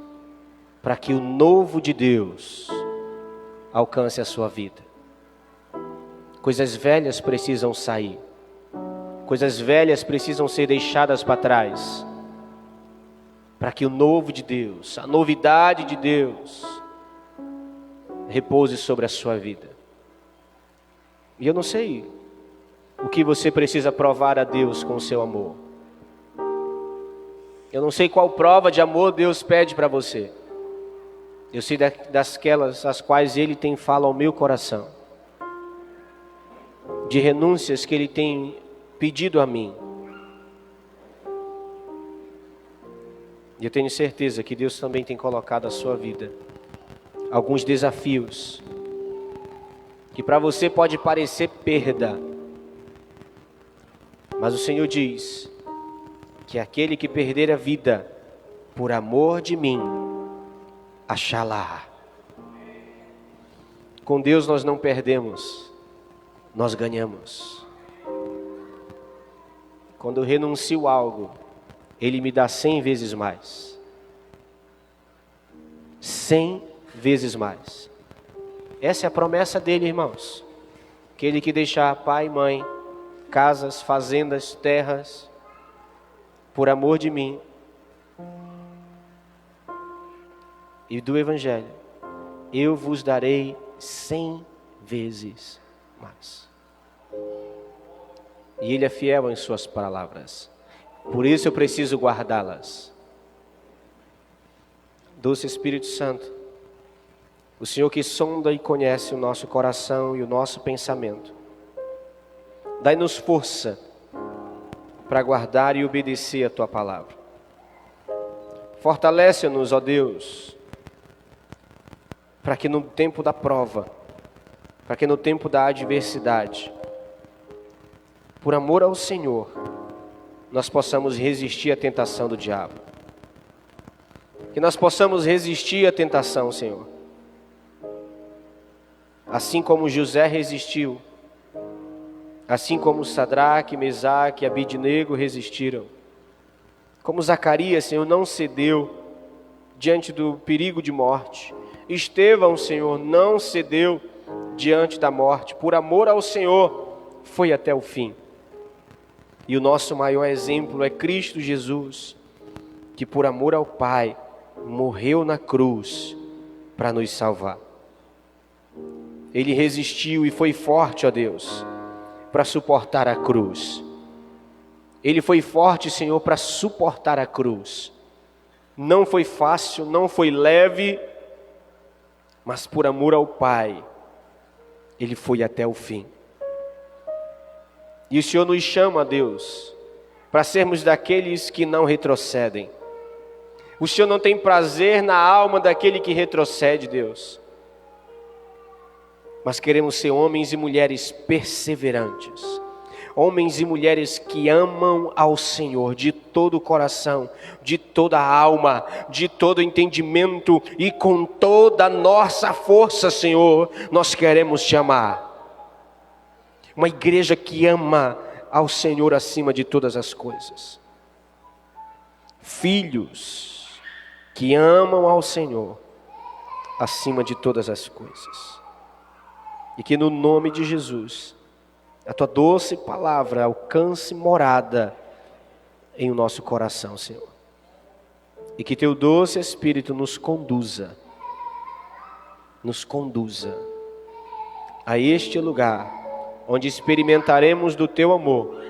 para que o novo de Deus alcance a sua vida. Coisas velhas precisam sair. Coisas velhas precisam ser deixadas para trás, para que o novo de Deus, a novidade de Deus, repouse sobre a sua vida. E eu não sei o que você precisa provar a Deus com o seu amor. Eu não sei qual prova de amor Deus pede para você. Eu sei dasquelas as quais Ele tem falado ao meu coração, de renúncias que Ele tem pedido a mim. E eu tenho certeza que Deus também tem colocado à sua vida alguns desafios que para você pode parecer perda, mas o Senhor diz que aquele que perder a vida por amor de mim, achá-la. Com Deus nós não perdemos, nós ganhamos. Quando eu renuncio a algo, Ele me dá 100 vezes mais. 100 vezes mais. Essa é a promessa dele, irmãos. Aquele que deixar pai e mãe, casas, fazendas, terras, por amor de mim e do Evangelho, eu vos darei 100 vezes mais. E Ele é fiel em suas palavras. Por isso eu preciso guardá-las. Doce Espírito Santo, o Senhor que sonda e conhece o nosso coração e o nosso pensamento, dai-nos força para guardar e obedecer a Tua palavra. Fortalece-nos, ó Deus, para que no tempo da prova, para que no tempo da adversidade, por amor ao Senhor, nós possamos resistir à tentação do diabo. Que nós possamos resistir à tentação, Senhor. Assim como José resistiu, assim como Sadraque, Mesaque e Abidnego resistiram. Como Zacarias, Senhor, não cedeu diante do perigo de morte. Estevão, Senhor, não cedeu diante da morte. Por amor ao Senhor, foi até o fim. E o nosso maior exemplo é Cristo Jesus, que por amor ao Pai, morreu na cruz para nos salvar. Ele resistiu e foi forte, ó Deus, para suportar a cruz. Ele foi forte, Senhor, para suportar a cruz. Não foi fácil, não foi leve, mas por amor ao Pai, Ele foi até o fim. E o Senhor nos chama, Deus, para sermos daqueles que não retrocedem. O Senhor não tem prazer na alma daquele que retrocede, Deus. Mas queremos ser homens e mulheres perseverantes. Homens e mulheres que amam ao Senhor de todo o coração, de toda a alma, de todo o entendimento e com toda a nossa força, Senhor, nós queremos te amar. Uma igreja que ama ao Senhor acima de todas as coisas. Filhos que amam ao Senhor acima de todas as coisas. E que no nome de Jesus, a Tua doce palavra alcance morada em o nosso coração, Senhor. E que Teu doce Espírito nos conduza a este lugar, onde experimentaremos do Teu amor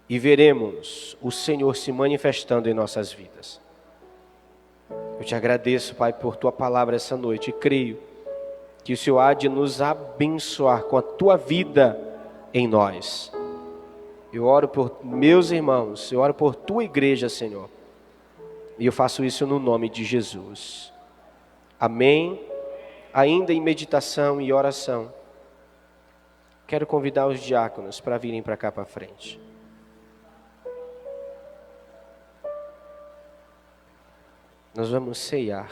e veremos o Senhor se manifestando em nossas vidas. Eu te agradeço, Pai, por Tua palavra essa noite e creio que o Senhor há de nos abençoar com a Tua vida em nós. Eu oro por meus irmãos, eu oro por Tua igreja, Senhor. E eu faço isso no nome de Jesus. Amém. Ainda em meditação e oração, quero convidar os diáconos para virem para cá para frente. Nós vamos ceiar.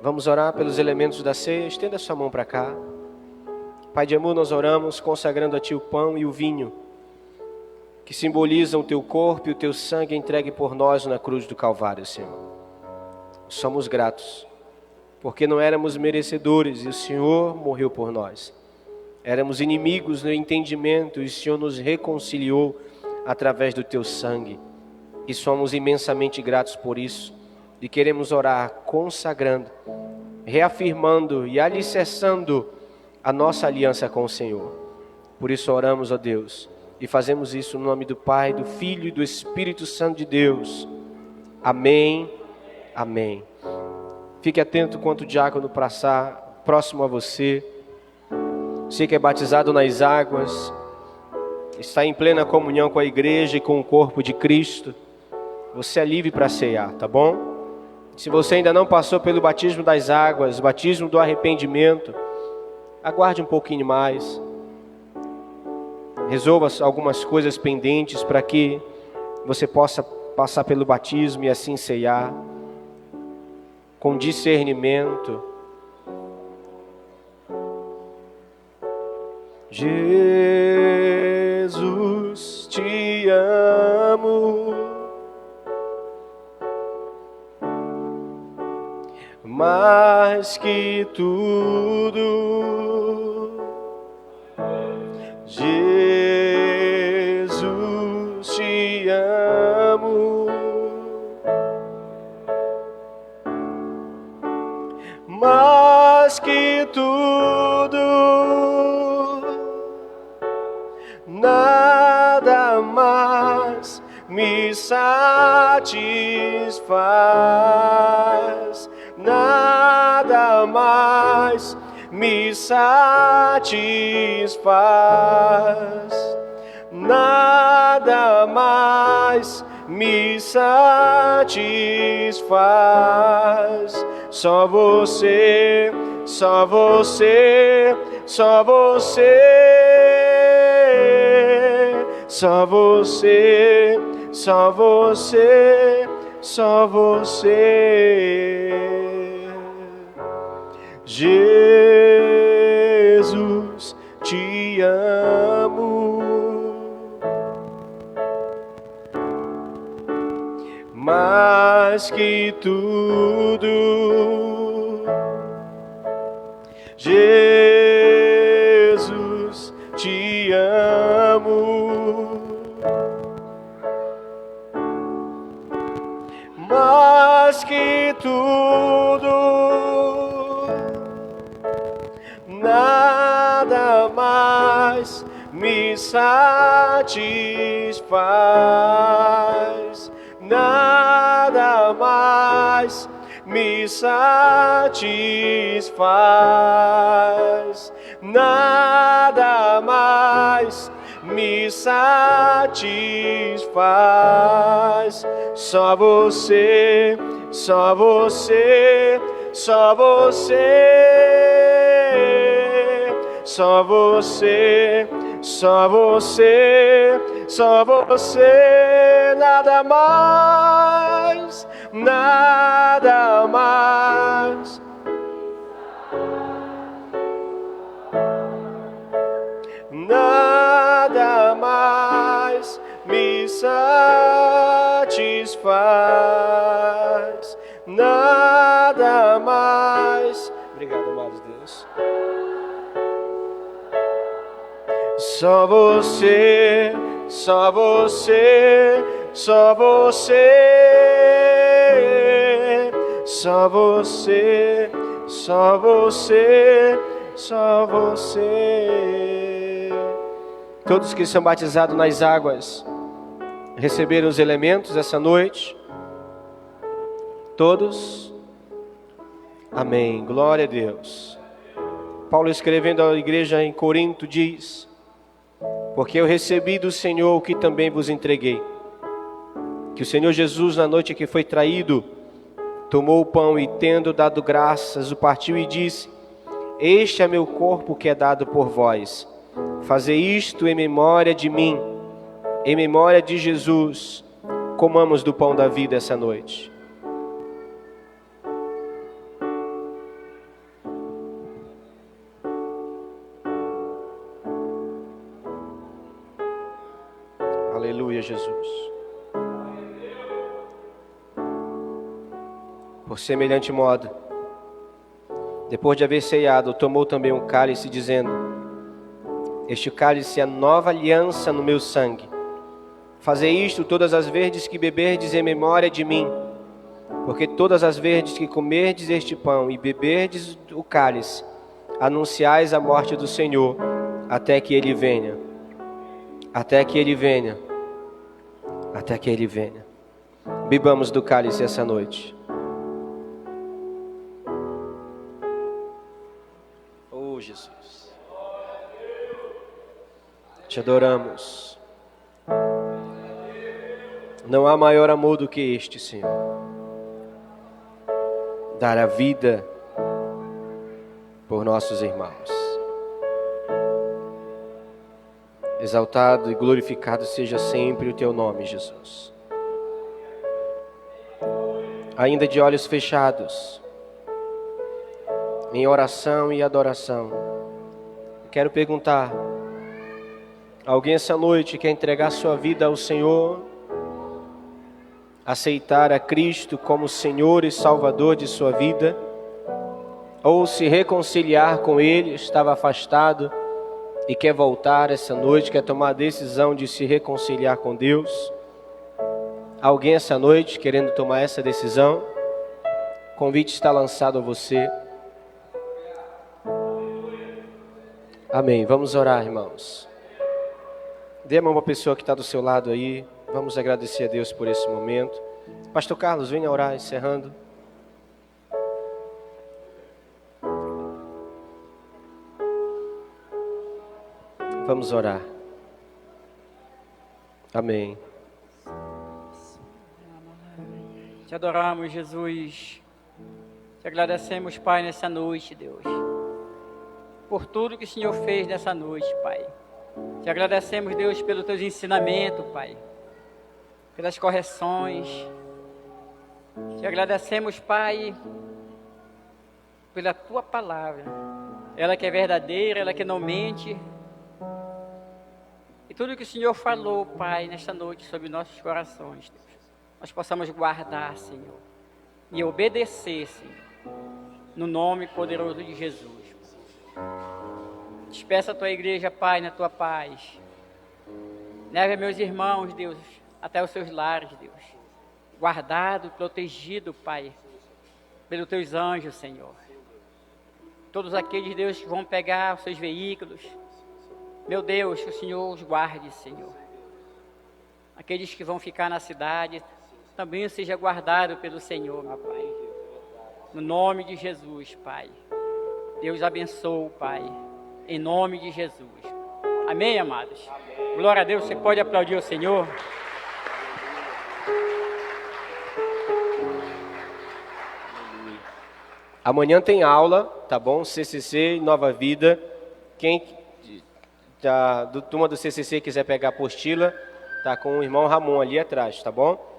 Vamos orar pelos elementos da ceia. Estenda sua mão para cá. Pai de amor, nós oramos consagrando a Ti o pão e o vinho, que simbolizam o Teu corpo e o Teu sangue entregue por nós na cruz do Calvário, Senhor. Somos gratos, porque não éramos merecedores e o Senhor morreu por nós. Éramos inimigos no entendimento e o Senhor nos reconciliou através do Teu sangue. E somos imensamente gratos por isso. E queremos orar consagrando, reafirmando e alicerçando a nossa aliança com o Senhor. Por isso oramos, ó Deus, e fazemos isso no nome do Pai, do Filho e do Espírito Santo de Deus. Amém, amém. Fique atento quanto o diácono passar próximo a você. Você que é batizado nas águas, está em plena comunhão com a igreja e com o corpo de Cristo. Você é livre para ceiar, tá bom? Se você ainda não passou pelo batismo das águas, batismo do arrependimento, aguarde um pouquinho mais. Resolva algumas coisas pendentes para que você possa passar pelo batismo e assim ceiar com discernimento. Jesus, te amo mais que tudo. Jesus, te amo mais que tudo. Nada mais me satisfaz, nada mais me satisfaz, nada mais me satisfaz. Só você, só você, só você. Só você, só você, só você. Jesus, te amo mais que tudo. Jesus, te amo mais que tudo. Nada mais me satisfaz, nada mais me satisfaz, nada mais me satisfaz. Só você, só você, só você, só você, só você, só você. Nada mais, nada mais. Nada mais me satisfaz, nada mais. Obrigado, amados Deus. Só você, só você, só você, só você, só você, só você. Todos que são batizados nas águas receberam os elementos essa noite? Todos? Amém. Glória a Deus. Paulo, escrevendo à igreja em Corinto, diz: porque eu recebi do Senhor o que também vos entreguei, que o Senhor Jesus, na noite que foi traído, tomou o pão e, tendo dado graças, o partiu e disse: este é meu corpo que é dado por vós. Fazei isto em memória de mim, em memória de Jesus. Comamos do pão da vida essa noite. Aleluia, Jesus. Por semelhante modo, depois de haver ceado, tomou também um cálice, dizendo: este cálice é a nova aliança no meu sangue. Fazei isto todas as vezes que beberdes em memória de mim. Porque todas as vezes que comerdes este pão e beberdes o cálice, anunciais a morte do Senhor, até que Ele venha. Até que Ele venha. Até que Ele venha. Bebamos do cálice essa noite. Oh, Jesus. Te adoramos. Não há maior amor do que este, Senhor. dar a vida por nossos irmãos. Exaltado e glorificado seja sempre o teu nome, Jesus. Ainda de olhos fechados, em oração e adoração, quero perguntar: alguém essa noite quer entregar sua vida ao Senhor, aceitar a Cristo como Senhor e Salvador de sua vida, ou se reconciliar com Ele, estava afastado e quer voltar essa noite, quer tomar a decisão de se reconciliar com Deus? Alguém essa noite querendo tomar essa decisão? O convite está lançado a você. Amém. Vamos orar, irmãos. Dê a mão para a pessoa que está do seu lado aí. Vamos agradecer a Deus por esse momento. Pastor Carlos, venha orar, encerrando. Vamos orar. Amém. Te adoramos, Jesus. Te agradecemos, Pai, nessa noite, Deus, por tudo que o Senhor fez nessa noite, Pai. Te agradecemos, Deus, pelo teu ensinamento, Pai, pelas correções. Te agradecemos, Pai, pela tua palavra. Ela que é verdadeira, ela que não mente. E tudo que o Senhor falou, Pai, nesta noite sobre nossos corações, Deus, nós possamos guardar, Senhor, e obedecer, Senhor, no nome poderoso de Jesus. Despeça a tua igreja, Pai, na tua paz. Leve meus irmãos, Deus, até os seus lares, Deus, guardado, protegido, Pai, pelos teus anjos, Senhor. Todos aqueles, Deus, que vão pegar os seus veículos, meu Deus, que o Senhor os guarde, Senhor. Aqueles que vão ficar na cidade, também seja guardado pelo Senhor, meu Pai. No nome de Jesus, Pai. Deus abençoe, Pai. Em nome de Jesus. Amém, amados? Amém. Glória a Deus. Você pode aplaudir o Senhor? Amanhã tem aula, tá bom? CCC, Nova Vida. Quem da turma do CCC quiser pegar a apostila, tá com o irmão Ramon ali atrás, tá bom?